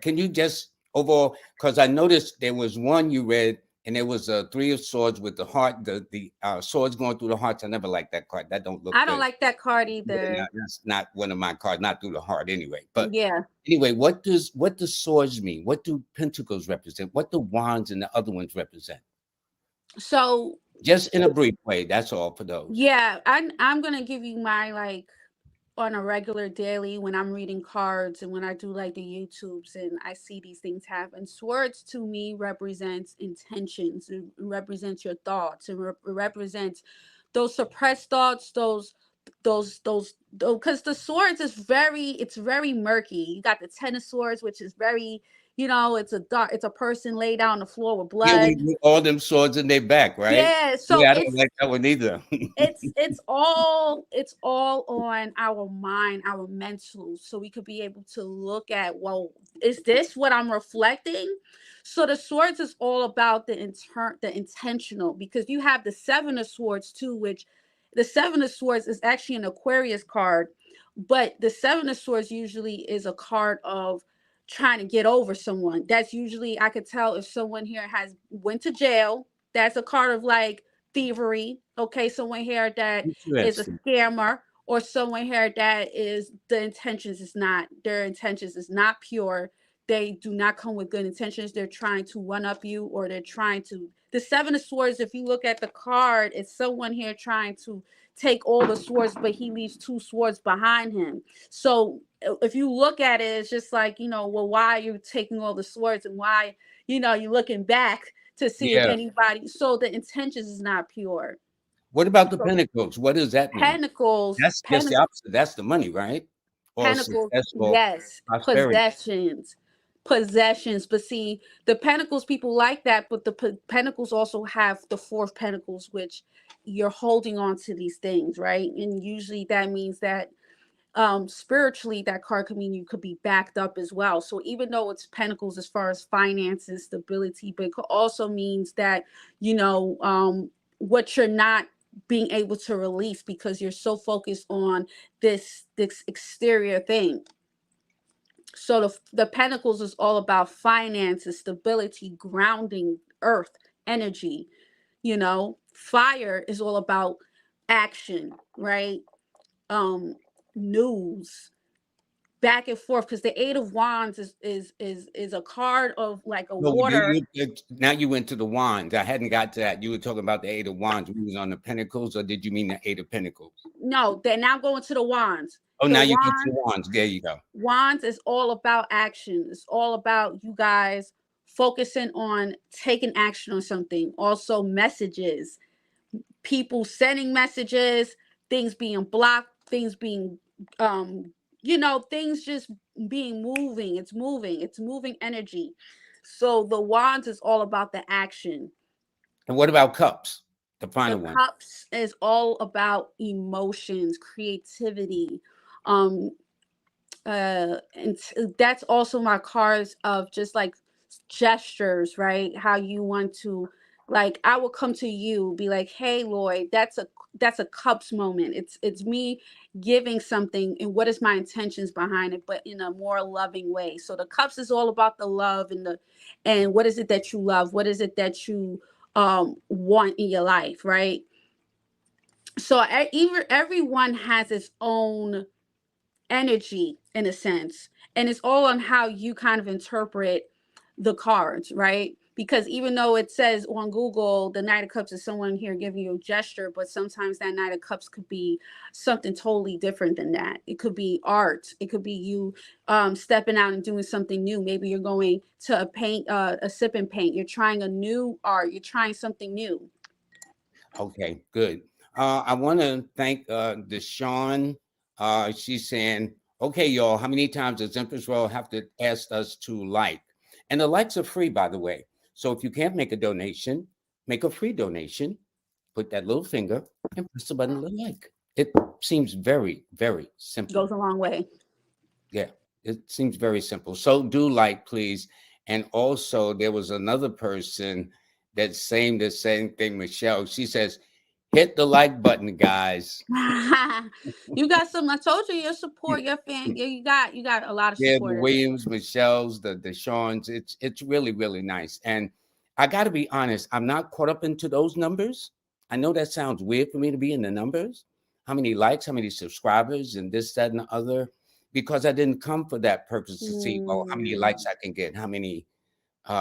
Can you just overall? Because I noticed there was one you read, and there was a three of swords with the heart, the swords going through the hearts. I never liked that card. That don't look I don't good. like that card Yeah, either. that's not one of my cards. Not through the heart, anyway. But Yeah. anyway, what does swords mean? What do pentacles represent? What do wands and the other ones represent? So Just in a brief way. That's all for those. yeah, I'm gonna give you my like on a regular daily when I'm reading cards and when I do like the YouTubes and I see these things happen. Swords to me represents intentions. It represents your thoughts. It represents those suppressed thoughts, those because the swords is it's very murky. You got the ten of swords, which is very, it's a dark, it's a person laid out on the floor with Yeah, blood. with all them swords in their back, right? Yeah, so Yeah, I don't like that one either. it's all on our mind, our mental, so we could be able to look at, well, is this what I'm reflecting? So the swords is all about the intentional, because you have the seven of swords too, which the seven of swords is actually an Aquarius card, but the seven of swords usually is a card of trying to get over someone. That's usually, I could tell if someone here has went to jail. That's a card of like thievery. Okay, someone here that is a Interesting. scammer, or someone here that is their intentions is not pure. They do not come with good intentions. They're trying to one up you, or they're trying to. The seven of swords, if you look at the card, it's someone here trying to take all the swords, but he leaves two swords behind him. So if you look at it, it's just like, well, why are you taking all the swords, and why, you're looking back to see if Yeah. anybody. So the intentions is not pure. What about the So pentacles? What does that mean? pentacles, That's just the opposite. That's the money, right? Or pentacles, successful yes, prosperity. possessions. But see, the pentacles, people like that, but the pentacles also have the fourth pentacles, which you're holding on to these things, right? And usually that means that spiritually, that card could mean you could be backed up as well. So even though it's pentacles as far as finances, stability, but it could also means that, what you're not being able to release because you're so focused on this exterior thing. So the pentacles is all about finances, stability, grounding, earth, energy. Fire is all about action, right? um News, back and forth, because the eight of wands is a card of like a No, water. now you went to the wands. I hadn't got to that. You were talking about the eight of wands. We was on the pentacles, or did you mean the eight of pentacles? No, they're now going to the wands. Oh, The now you get to the wand wands. There you go. Wands is all about action. It's all about you guys focusing on taking action on something. Also messages, people sending messages, things being blocked, things being things just being moving. It's moving energy. So the wands is all about the action. And what about cups? The The final one. cups is all about emotions, creativity. um and that's also my cards of just like gestures, right? How you want to, like, I will come to you, be like, hey Lloyd, that's a cups moment. It's me giving something, and what is my intentions behind it, but in a more loving way. So the cups is all about the love, and what is it that you love, what is it that you want in your life, right? So everyone has its own energy in a sense, and it's all on how you kind of interpret the cards, right? Because even though it says on Google the Knight of Cups is someone here giving you a gesture, but sometimes that Knight of Cups could be something totally different than that. It could be art, it could be you stepping out and doing something new. Maybe you're going to a sip and paint, you're trying a new art, you're trying something new. Okay, good. I want to thank Deshawn. She's saying, okay, y'all, how many times does Empress Royal have to ask us to like? And the likes are free, by the way. So if you can't make a donation, make a free donation, put that little finger and press the button to like. It seems very, very simple. Goes a long way. Yeah, it seems very simple. So do like, please. And also, there was another person that's saying the same thing, Michelle. She says, hit the like button, guys. You got some. I told you your support, your fan. Yeah, you got a lot of Yeah, the supporters. Williams, Michelle's, the Sean's. It's really, really nice. And I got to be honest, I'm not caught up into those numbers. I know that sounds weird for me to be in the numbers. How many likes, how many subscribers, and this, that, and the other. Because I didn't come for that purpose to see, well, how many likes I can get, how many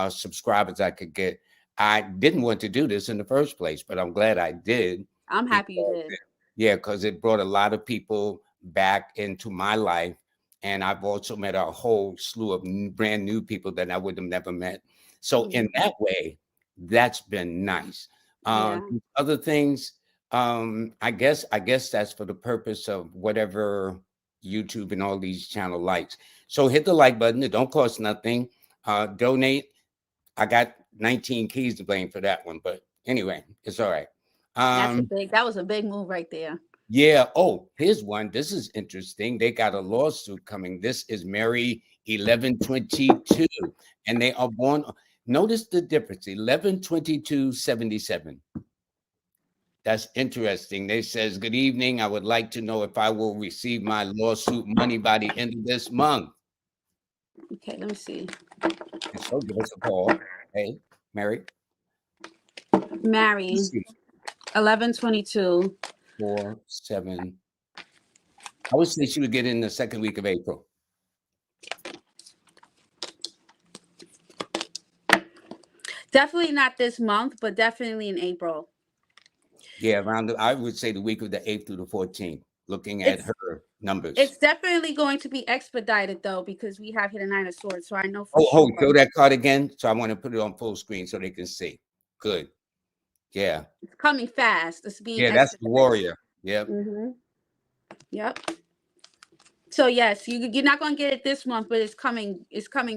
subscribers I could get. I didn't want to do this in the first place, but I'm glad I did. I'm happy you Because did. yeah, because it brought a lot of people back into my life. And I've also met a whole slew of brand new people that I would have never met. So in that way, that's been nice. Yeah. Other things, I guess that's for the purpose of whatever YouTube and all these channel likes. So hit the like button. It don't cost nothing. Donate. I got 19 keys to blame for that one, but anyway, it's all right. That was a big move right there. Yeah. Oh, here's one. This is interesting. They got a lawsuit coming. This is Mary 1122, and they are born. Notice the difference. 112277. That's interesting. They says, "Good evening. I would like to know if I will receive my lawsuit money by the end of this month." Okay, let me see. And so give us a call. Hey, Mary. Mary, 1122. 4-7. I would say she would get in the second week of April. Definitely not this month, but definitely in April. Yeah, I would say the week of the 8th through the 14th, looking at her numbers. It's definitely going to be expedited though, because we have here the Nine of Swords. So I know for sure. Show that card again. So I want to put it on full screen so they can see. Good. Yeah. It's coming fast. It's being expedited. That's the warrior. Yep. Yep. So yes, you're not going to get it this month, but it's coming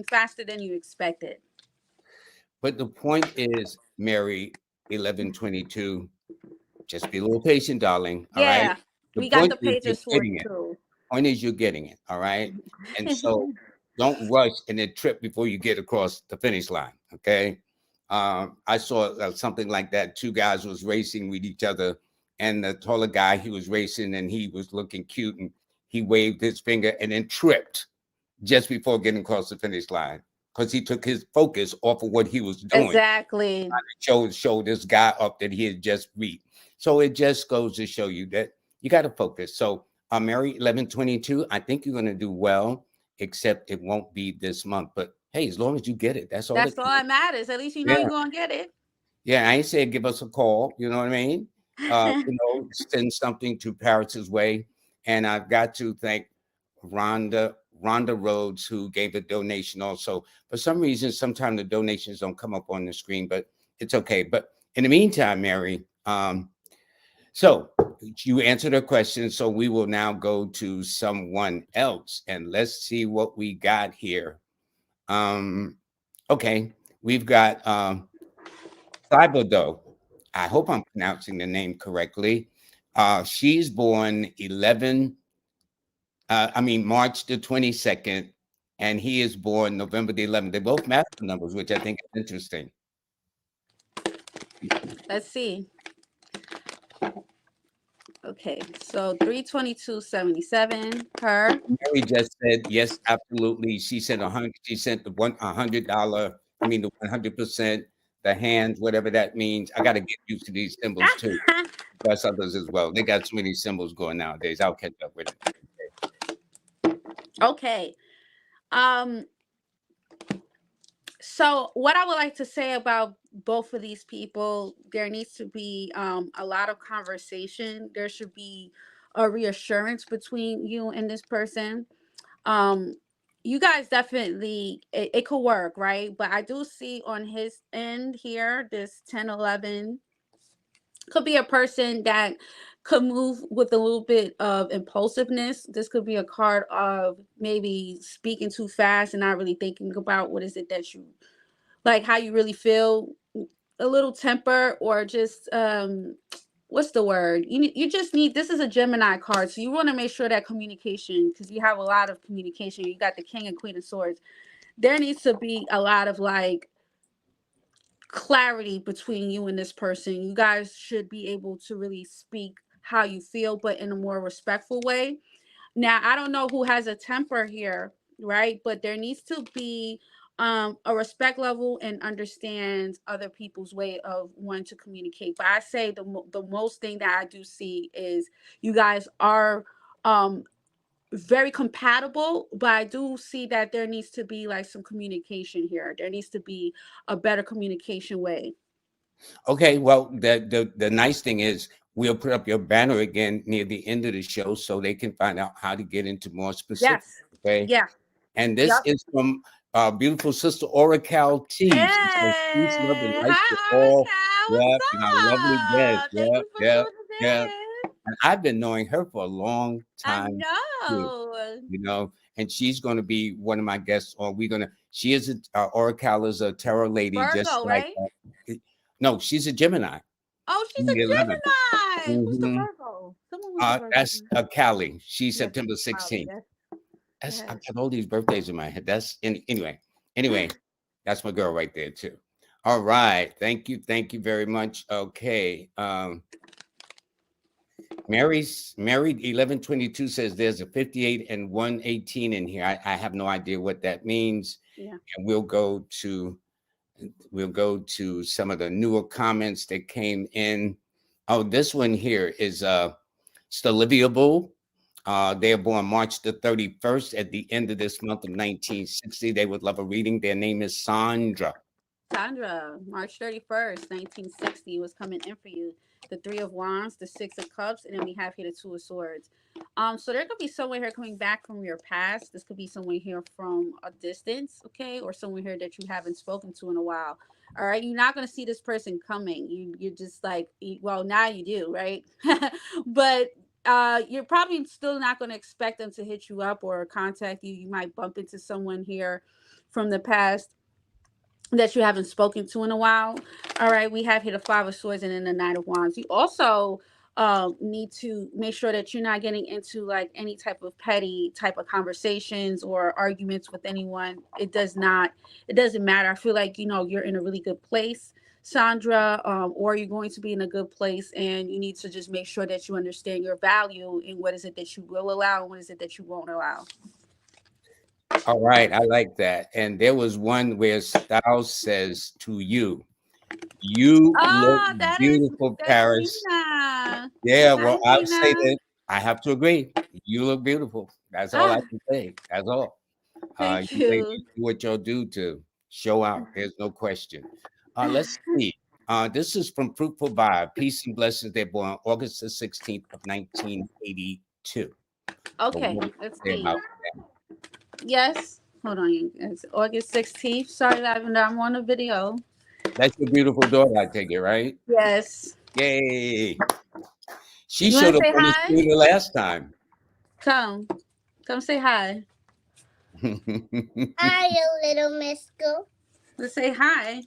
faster than you expected. But the point is, Mary 1122, just be a little patient, darling. All right. We got the Page of Swords too. Point is, you're getting it. All right. And so don't rush and then trip before you get across the finish line. Okay. I saw something like that. Two guys was racing with each other, and the taller guy, he was racing and he was looking cute, and he waved his finger and then tripped just before getting across the finish line because he took his focus off of what he was doing. Exactly. Show this guy up that he had just beat. So it just goes to show you that you got to focus. So Mary 1122, I think you're going to do well, except it won't be this month. But hey, as long as you get it, that's all that matters. At least you know you're going to get it. Yeah, I ain't saying give us a call. You know what I mean? Send something to Paris's way. And I've got to thank Rhonda Rhodes, who gave a donation also. For some reason, sometimes the donations don't come up on the screen, but it's okay. But in the meantime, Mary, so you answered her question. So we will now go to someone else and let's see what we got here. Okay, we've got Cyberdo. I hope I'm pronouncing the name correctly. She's born March the 22nd, and he is born November the 11th. They both match the numbers, which I think is interesting. Let's see. Okay, so 322.77. Her. Mary just said yes, absolutely. She sent 100. She sent the $100. I mean the 100%. The hands, whatever that means. I got to get used to these symbols too. Plus others as well. They got so many symbols going nowadays. I'll catch up with it. Okay. So what I would like to say about both of these people, there needs to be a lot of conversation. There should be a reassurance between you and this person. You guys definitely, it could work, right? But I do see on his end here, this 10-11 could be a person that could move with a little bit of impulsiveness. This could be a card of maybe speaking too fast and not really thinking about what is it that you like, how you really feel, a little temper, or just what's the word? You just need, this is a Gemini card, so you want to make sure that communication, because you have a lot of communication. You got the King and Queen of Swords. There needs to be a lot of like clarity between you and this person. You guys should be able to really speak how you feel, but in a more respectful way. Now, I don't know who has a temper here, right? But there needs to be a respect level and understand other people's way of wanting to communicate. But I say the most thing that I do see is you guys are very compatible, but I do see that there needs to be like some communication here. There needs to be a better communication way. Okay, well, the nice thing is we'll put up your banner again near the end of the show so they can find out how to get into more specifics. Yes. Okay. Yeah. And this Yep. is from our beautiful sister Oracal T. She says, peace, love, and Hey, light to hi, all. Oracle. Yeah, my lovely guest. What's up? Thank Yeah, you for yeah, yeah. tuning in. And I've been knowing her for a long I time too, know. and she's going to be one of my guests. Or we're going to, she is Oracle is a tarot lady, just Virgo, like, right? no, she's a Gemini. Oh, she's She's a 11. Gemini. Who's the Mhm. Virgo? Someone was a Virgo. That's Callie. She's Yes, September probably. 16th. That's, I Yes. got all these birthdays in my head. Anyway, that's my girl right there too. All right, thank you very much. Okay, Mary's married 1122 says there's a 58 and 118 in here. I have no idea what that means. Yeah. And we'll go to some of the newer comments that came in. Oh, this one here is Olivia Bull. They are born March the 31st at the end of this month of 1960. They would love a reading. Their name is Sandra. Sandra, March 31st, 1960 was coming in for you. The Three of Wands, the Six of Cups, and then we have here the Two of Swords. So there could be someone here coming back from your past. This could be someone here from a distance, okay, or someone here that you haven't spoken to in a while. All right, you're not gonna see this person coming. You're just like, well, now you do, right? But you're probably still not gonna expect them to hit you up or contact you. You might bump into someone here from the past that you haven't spoken to in a while. All right, we have here the Five of Swords and then the Knight of Wands. You also need to make sure that you're not getting into like any type of petty type of conversations or arguments with anyone. It doesn't matter. I feel like, you're in a really good place, Sandra, or you're going to be in a good place, and you need to just make sure that you understand your value and what is it that you will allow and what is it that you won't allow. All right, I like that. And there was one where Styles says to you, "You look Oh, beautiful, that's Paris." Nina. Yeah, Hi, well, I'll say Nina. that I have to agree. You look beautiful. That's all I Ah, can say. That's all. thank You ladies you. do what y'all do to show out. There's no question. Let's see. This is from Fruitful Vibe. Peace and blessings. They're born August the 16th of 1982. So Okay, what do you let's say see. about Yes. Hold on. It's August 16th. Sorry, I'm on a video. that's your beautiful daughter, I take it, right? Yes. Yay. She You want showed to up say on the hi? scooter last time. Come. Come say hi. Hi, you little Miss Girl. Let's say hi.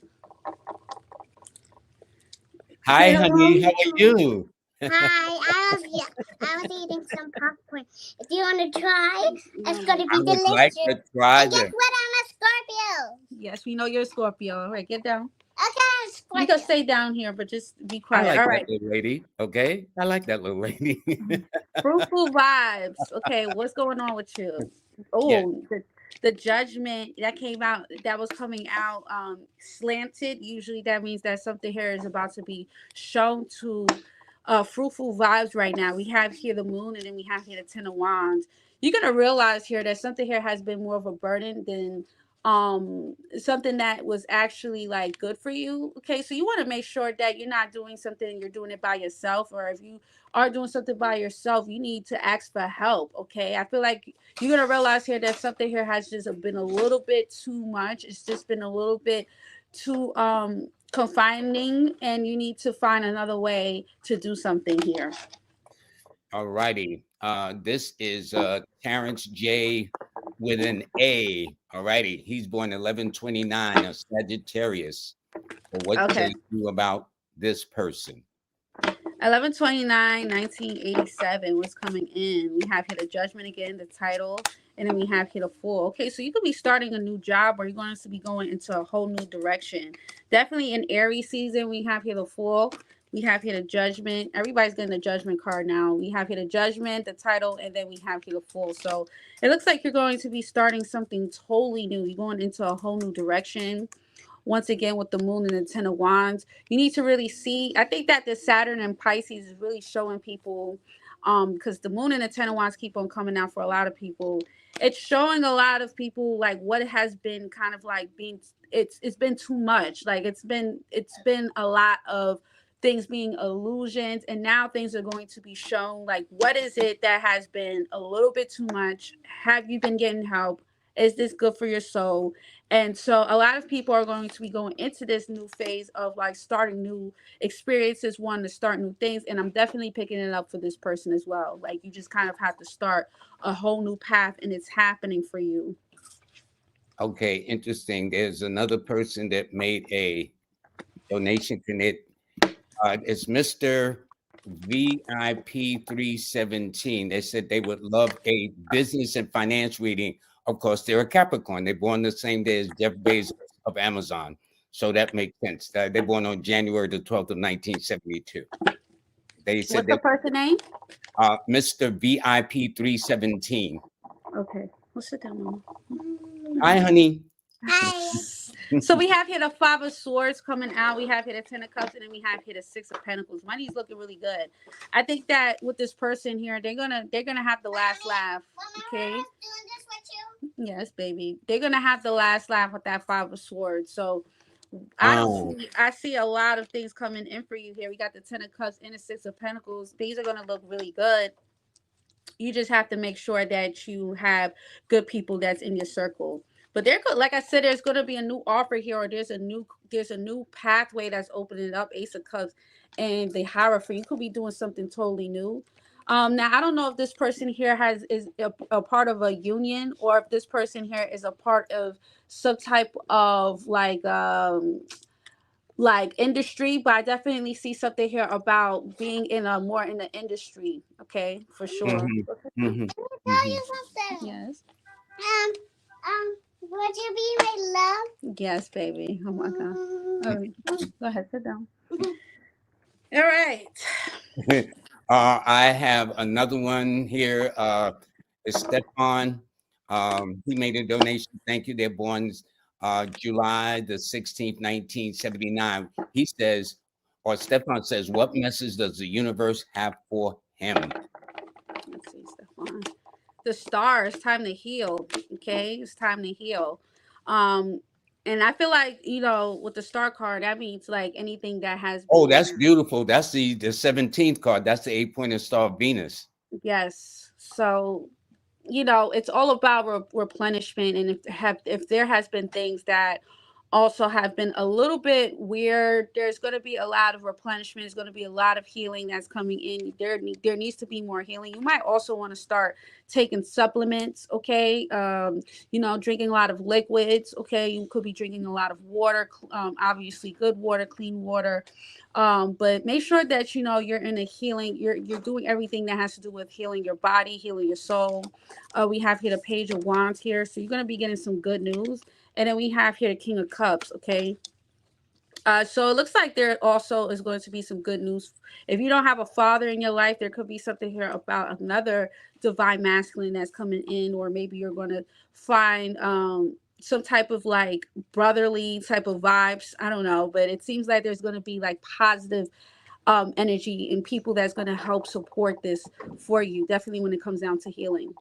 Hi, Say honey. How hello. are you? Hi, I love you. I was eating some popcorn. If you want to try, it's going to I be would like delicious. to try And guess this. what? I'm a Scorpio. Yes, we know you're a Scorpio. All right, get down. Okay, I'm a Scorpio. You can stay down here, but just be I quiet. like All that right. little lady. Okay. I like that little lady. Fruitful vibes. Okay, what's going on with you? Yes. Oh, the judgment that came out, that was coming out slanted. Usually that means that something here is about to be shown to fruitful vibes right now. We have here the moon and then we have here the Ten of Wands. You're gonna realize here that something here has been more of a burden than something that was actually like good for you. Okay, so you want to make sure that you're not doing something and you're doing it by yourself, or if you are doing something by yourself, you need to ask for help. Okay, I feel like you're gonna realize here that something here has just been a little bit too much. It's just been a little bit too confining, and you need to find another way to do something here. All righty. This is Terrence J with an A. All righty. He's born 1129, a Sagittarius. So what Okay. say you about this person? 11/29, 1987 was coming in. We have here the judgment again, the title, and then we have here the Fool. Okay, so you could be starting a new job, or you're going to be going into a whole new direction. Definitely in Aries season, we have here the Fool. We have here the judgment. Everybody's getting the judgment card now. We have here the judgment, the title, and then we have here the Fool. So it looks like you're going to be starting something totally new. You're going into a whole new direction. Once again, with the moon and the Ten of Wands, you need to really see. I think that the Saturn and Pisces is really showing people, because the moon and the Ten of Wands keep on coming out for a lot of people. It's showing a lot of people like what has been kind of like being. It's been too much. Like it's been a lot of things being illusions, and now things are going to be shown. Like, what is it that has been a little bit too much? Have you been getting help? Is this good for your soul? And so a lot of people are going to be going into this new phase of like starting new experiences, wanting to start new things. And I'm definitely picking it up for this person as well. Like, you just kind of have to start a whole new path, and it's happening for you. Okay, interesting. There's another person that made a donation to it. It's Mr. VIP 317. They said they would love a business and finance reading. Of course, they're a Capricorn. They're born the same day as Jeff Bezos of Amazon. So that makes sense. They're born on January the 12th of 1972. They said What's the person name? Mr. VIP 317. Okay, we'll sit down, Mama. Hi, honey. Hi. So we have here the Five of Swords coming out. We have here the Ten of Cups, and then we have here the Six of Pentacles. Money's looking really good. I think that with this person here, they're gonna have the last laugh. Okay. Doing this with you? Yes, baby. They're gonna have the last laugh with that Five of Swords. So I see a lot of things coming in for you here. We got the Ten of Cups and the Six of Pentacles. These are gonna look really good. You just have to make sure that you have good people that's in your circle. But there could, like I said, there's going to be a new offer here, or there's a new pathway that's opening up. Ace of Cups and the Hierophant. You could be doing something totally new. Now I don't know if this person here is a part of a union, or if this person here is a part of some type of like industry, but I definitely see something here about being in the industry. Okay, for sure. Can I tell you something? Yes. Would you be my love? Yes, baby. Oh my God. Go ahead, sit down. All right. I have another one here. It's Stefan. He made a donation. Thank you. They're born July the 16th, 1979. He says, or Stefan says, what message does the universe have for him? Let's see, Stefan. The star, it's time to heal. Okay, it's time to heal. And I feel like, with the star card, that means like anything that has been, oh, that's beautiful. That's the 17th card. That's the 8-pointed star of Venus. Yes. So it's all about replenishment. And if there has been things that also have been a little bit weird, there's going to be a lot of replenishment. There's going to be a lot of healing that's coming in. There needs to be more healing. You might also want to start taking supplements. Okay. Drinking a lot of liquids. Okay. You could be drinking a lot of water, obviously good water, clean water. But make sure that you're in a healing. You're doing everything that has to do with healing your body, healing your soul. We have here the Page of Wands here, so you're going to be getting some good news. And then we have here the King of Cups. Okay. So it looks like there also is going to be some good news. If you don't have a father in your life, there could be something here about another divine masculine that's coming in, or maybe you're going to find some type of like brotherly type of vibes. I don't know, but it seems like there's going to be like positive energy and people that's going to help support this for you. Definitely when it comes down to healing.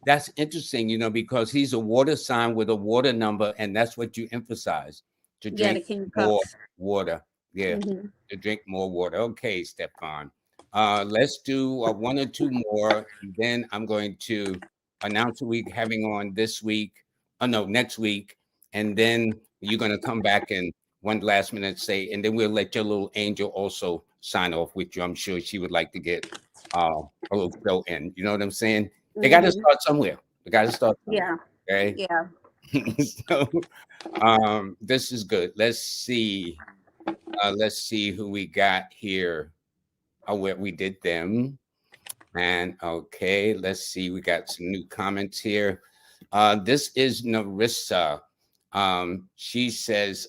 That's interesting, because he's a water sign with a water number, and that's what you emphasize, to drink more water. Yeah, to drink more water. Okay, Stefan. Let's do one or two more, and then I'm going to announce who we're having on this week. Oh no, next week, and then you're going to come back and one last minute say, and then we'll let your little angel also sign off with you. I'm sure she would like to get a little show in. You know what I'm saying? They got to start somewhere. They got to start somewhere. Yeah. Okay. Yeah. So, this is good. Let's see. Let's see who we got here. Oh, where we did them. And okay, let's see. We got some new comments here. This is Narissa. She says,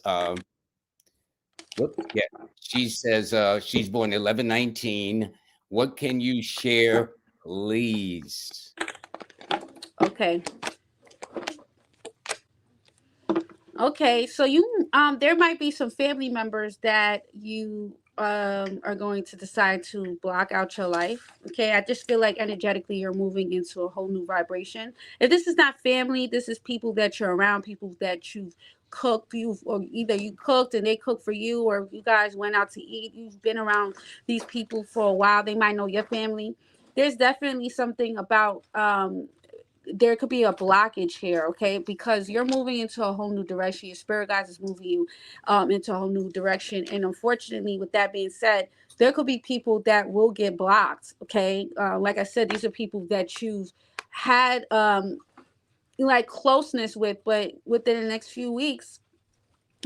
she says she's born 11/19. What can you share, please? Okay. Okay, so you there might be some family members that you are going to decide to block out your life. Okay, I just feel like energetically you're moving into a whole new vibration. If this is not family, this is people that you're around, people that you've cooked, you've or either you cooked and they cooked for you, or you guys went out to eat. You've been around these people for a while. They might know your family. There's definitely something about there could be a blockage here, okay? Because you're moving into a whole new direction. Your spirit guides is moving you into a whole new direction. And unfortunately, with that being said, there could be people that will get blocked, okay? Like I said, these are people that you've had like closeness with, but within the next few weeks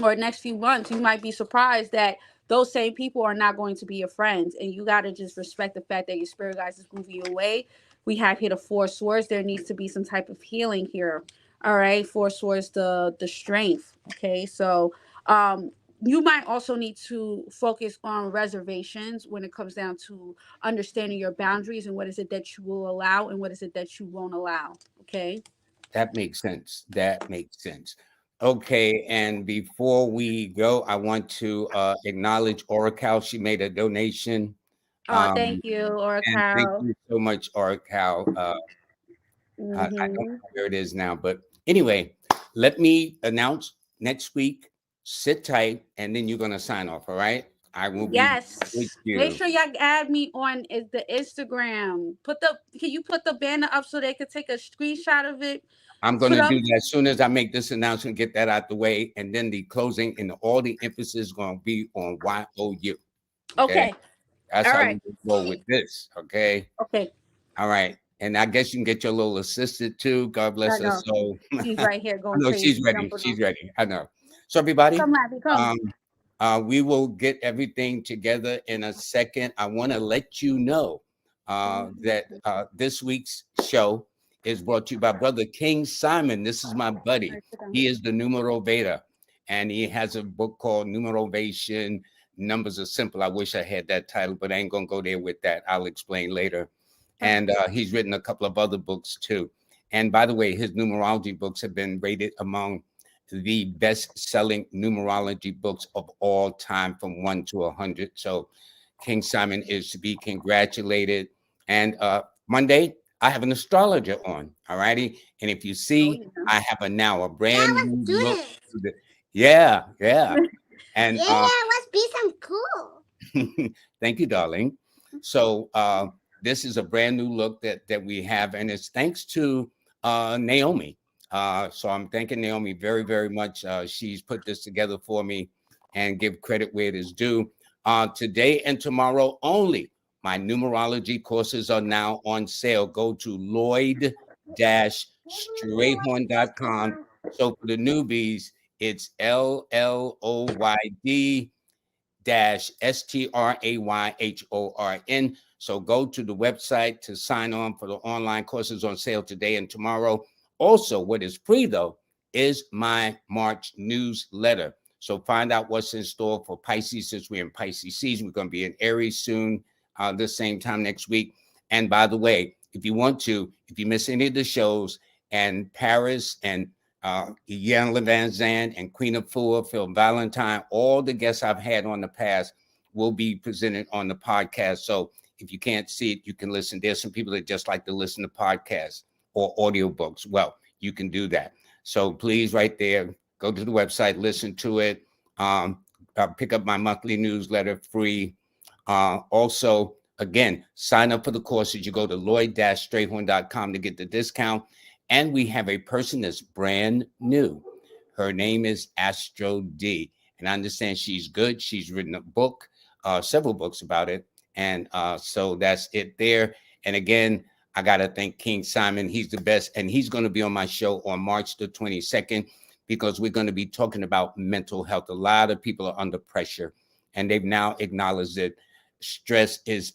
or next few months, you might be surprised that those same people are not going to be your friends. And you got to just respect the fact that your spirit guides is moving you away. We have here the Four Swords. There needs to be some type of healing here. All right. Four Swords, the strength. Okay. So, you might also need to focus on reservations when it comes down to understanding your boundaries and what is it that you will allow and what is it that you won't allow. Okay. That makes sense. That makes sense. Okay, and before we go, I want to acknowledge Oracal. She made a donation. Oh, thank you, And thank Oracle. you so much, Oracal. I don't Mm-hmm. know where it is now, but anyway, let me announce next week. Sit tight, and then you're gonna sign off. All right? I will be with Yes. Make you. sure y'all add me on the Instagram. Can you put the banner up so they could take a screenshot of it? I'm Put gonna up. do that as soon as I make this announcement. Get that out the way, and then the closing and all the emphasis is gonna be on YOU. Okay, Okay. that's All how right. we roll with this. Okay. Okay. All right. And I guess you can get your little assistant too. God I bless her know. soul. She's I right here going know she's crazy, ready. jumping She's on. ready. I know. So everybody, Come, Lappy, come. um, we will get everything together in a second. I want to let you know that Mhm. this week's show is brought to you by Brother King Simon. This is my All buddy. right, sit down. He is the numero beta, and he has a book called Numerovation. Numbers are simple. I wish I had that title, but I ain't gonna go there with that. I'll explain later. Okay. And he's written a couple of other books too. And by the way, his numerology books have been rated among the best-selling numerology books of all time, from 1 to 100. So King Simon is to be congratulated. And Monday, I have an astrologer on. All righty. And if you Oh see, yeah. I have a now a Yeah, brand let's new do look. this. Yeah, yeah. And Yeah, let's be some cool. thank you, darling. So this is a brand new look that we have, and it's thanks to Naomi. So I'm thanking Naomi very, very much. She's put this together for me, and give credit where it is due. Today and tomorrow only, my numerology courses are now on sale. Go to Lloyd-Strayhorn.com. So for the newbies, it's LLOYD Strayhorn. So go to the website to sign on for the online courses on sale today and tomorrow. Also, what is free though is my March newsletter. So find out what's in store for Pisces, since we're in Pisces season. We're going to be in Aries soon, the same time next week. And by the way, if you want to, if you miss any of the shows, and Paris and Ian Van Zandt and Queen of Four, Phil Valentine, all the guests I've had on the past will be presented on the podcast. So if you can't see it, you can listen. There's some people that just like to listen to podcasts or audiobooks. Well, you can do that. So please, right there, go to the website, listen to it. Pick up my monthly newsletter free. Also, again, sign up for the courses. You go to Lloyd-Strayhorn.com to get the discount. And we have a person that's brand new. Her name is Astro D. And I understand she's good. She's written a book, several books about it. And so that's it there. And again, I got to thank King Simon. He's the best. And he's going to be on my show on March the 22nd, because we're going to be talking about mental health. A lot of people are under pressure, and they've now acknowledged that stress is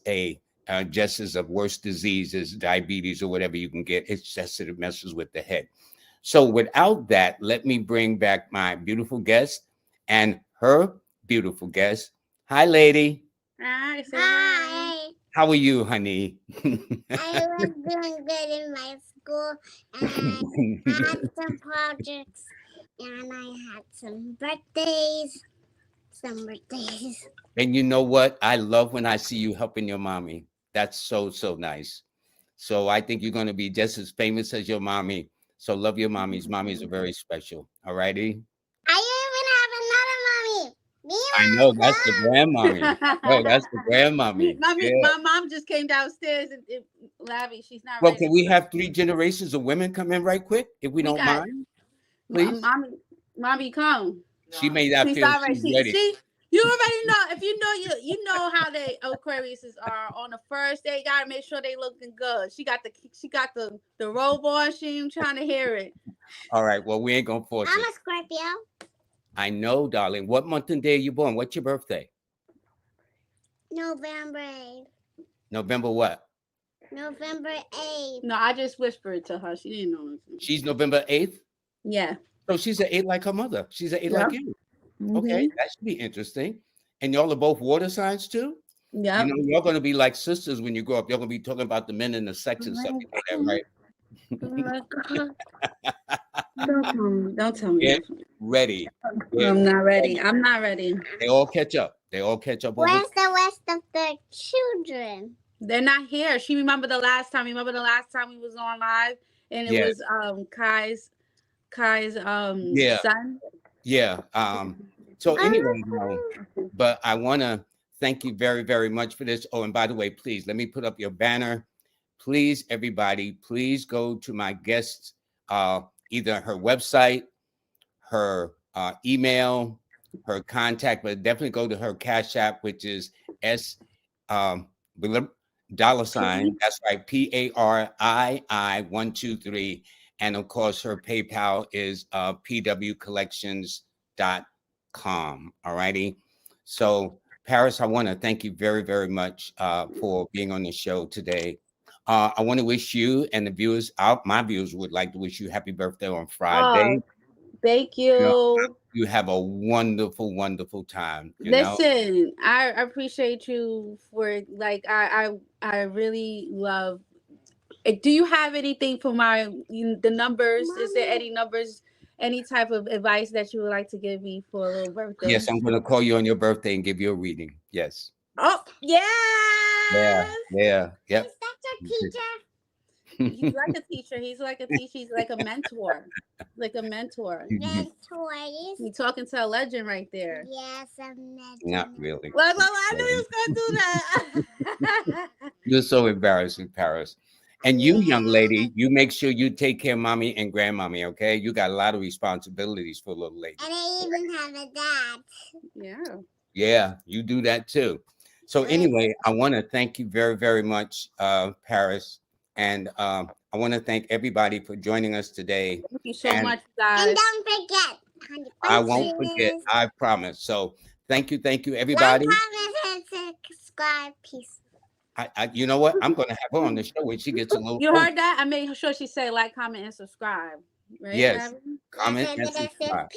just as a worse disease as diabetes or whatever you can get. It's just that it messes with the head. So without that, let me bring back my beautiful guest and her beautiful guest. Hi, lady. Hi, say hi. Hi. How are you, honey? I was doing good in my school, and I had some projects, and I had some birthdays. some birthdays. And you know what? I love when I see you helping your mommy. That's so, so nice. So I think you're going to be just as famous as your mommy. So love your mommies. Mommies are very special. All righty. I even have another mommy. I know that's the grandmommy. No, that's the grandmommy. Mommy, Yeah. my mom just came downstairs and Lavi, she's not Well, ready. can we have 3 generations of women come in right quick, if we We don't got mind, please? mommy, come. She may not She's feel not ready. she's ready. See, you already know. If you know how they Aquariuses are on the first. They gotta make sure they looking good. She got the robe on. She ain't trying to hear it. All right. Well, we ain't gonna force I'm it. a Scorpio. I know, darling. What month and day are you born? What's your birthday? November 8th. November what? November 8th. No, I just whispered to her. She didn't know. She's November 8th. Yeah. So she's an 8 like her mother. She's an 8 like Yep. you. Mm-hmm. Okay, that should be interesting. And y'all are both water signs too? Yeah. You know, you're going to be like sisters when you grow up. You're going to be talking about the men and the sex and stuff. You know that, right? Don't tell me. Get ready. Get I'm not ready. I'm not ready. They all catch up. They all catch up. Where's the rest of the children? They're not here. She remember the last time. Remember the last time we was on live and it Yes. was Kai's Yeah. son. Yeah. So anyway, but I want to thank you very, very much for this. Oh, and by the way, please let me put up your banner. Please, everybody, please go to my guest's either her website, her email, her contact, but definitely go to her Cash App, which is $, that's right, PARII123. And of course, her PayPal is pwcollections.com. All righty. So, Paris, I want to thank you very, very much for being on the show today. I want to wish you and the viewers, my viewers would like to wish you happy birthday on Friday. Oh, thank you. You know, you have a wonderful, wonderful time. Listen, I appreciate you for like I really love. Do you have anything for the numbers? Mommy. Is there any numbers, any type of advice that you would like to give me for a little birthday? Yes, I'm going to call you on your birthday and give you a reading. Yes. Oh, yeah. Yeah. Yep. Is that your teacher? He's like a teacher. He's like a teacher. He's like a mentor. Like a mentor. Mentor. You're talking to a legend right there. Yes, a legend. Not really. Well, I knew he was going to do that. You're so embarrassing, Paris. And you, young lady, you make sure you take care of mommy and grandmommy, okay? You got a lot of responsibilities for a little lady. And I even have a dad. Yeah. Yeah, you do that too. So anyway, I want to thank you very, very much, Paris. And I want to thank everybody for joining us today. Thank you so much, guys. And don't forget. I won't forget. I promise. So thank you, everybody. Don't promise and subscribe. Peace. You know what? I'm going to have her on the show when she gets a little. You heard that? I made sure she say like, comment, and subscribe. Right? Yes. Comment and subscribe.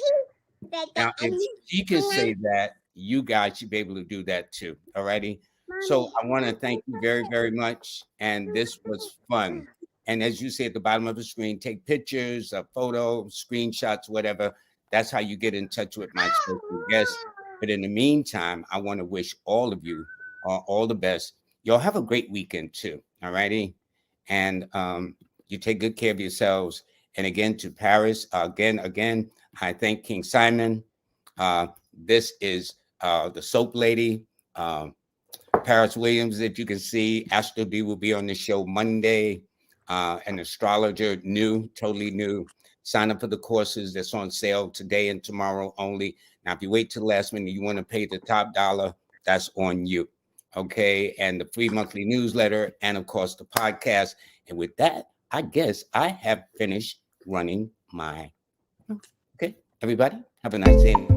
Now, if she can say that, you guys should be able to do that too. All righty. So I want to thank you very, very much. And this was fun. And as you see at the bottom of the screen, take pictures, a photo, screenshots, whatever. That's how you get in touch with my special guest. But in the meantime, I want to wish all of you all the best. Y'all have a great weekend too. All righty. And you take good care of yourselves. And again, to Paris, again, I thank King Simon. This is the soap lady, Paris Williams, that you can see. Astro D will be on the show Monday. An astrologer, totally new. Sign up for the courses that's on sale today and tomorrow only. Now, if you wait till the last minute, you want to pay the top dollar, that's on you. Okay. And the free monthly newsletter, and of course the podcast. And with that, I guess I have finished running my. Okay. Everybody, have a nice day.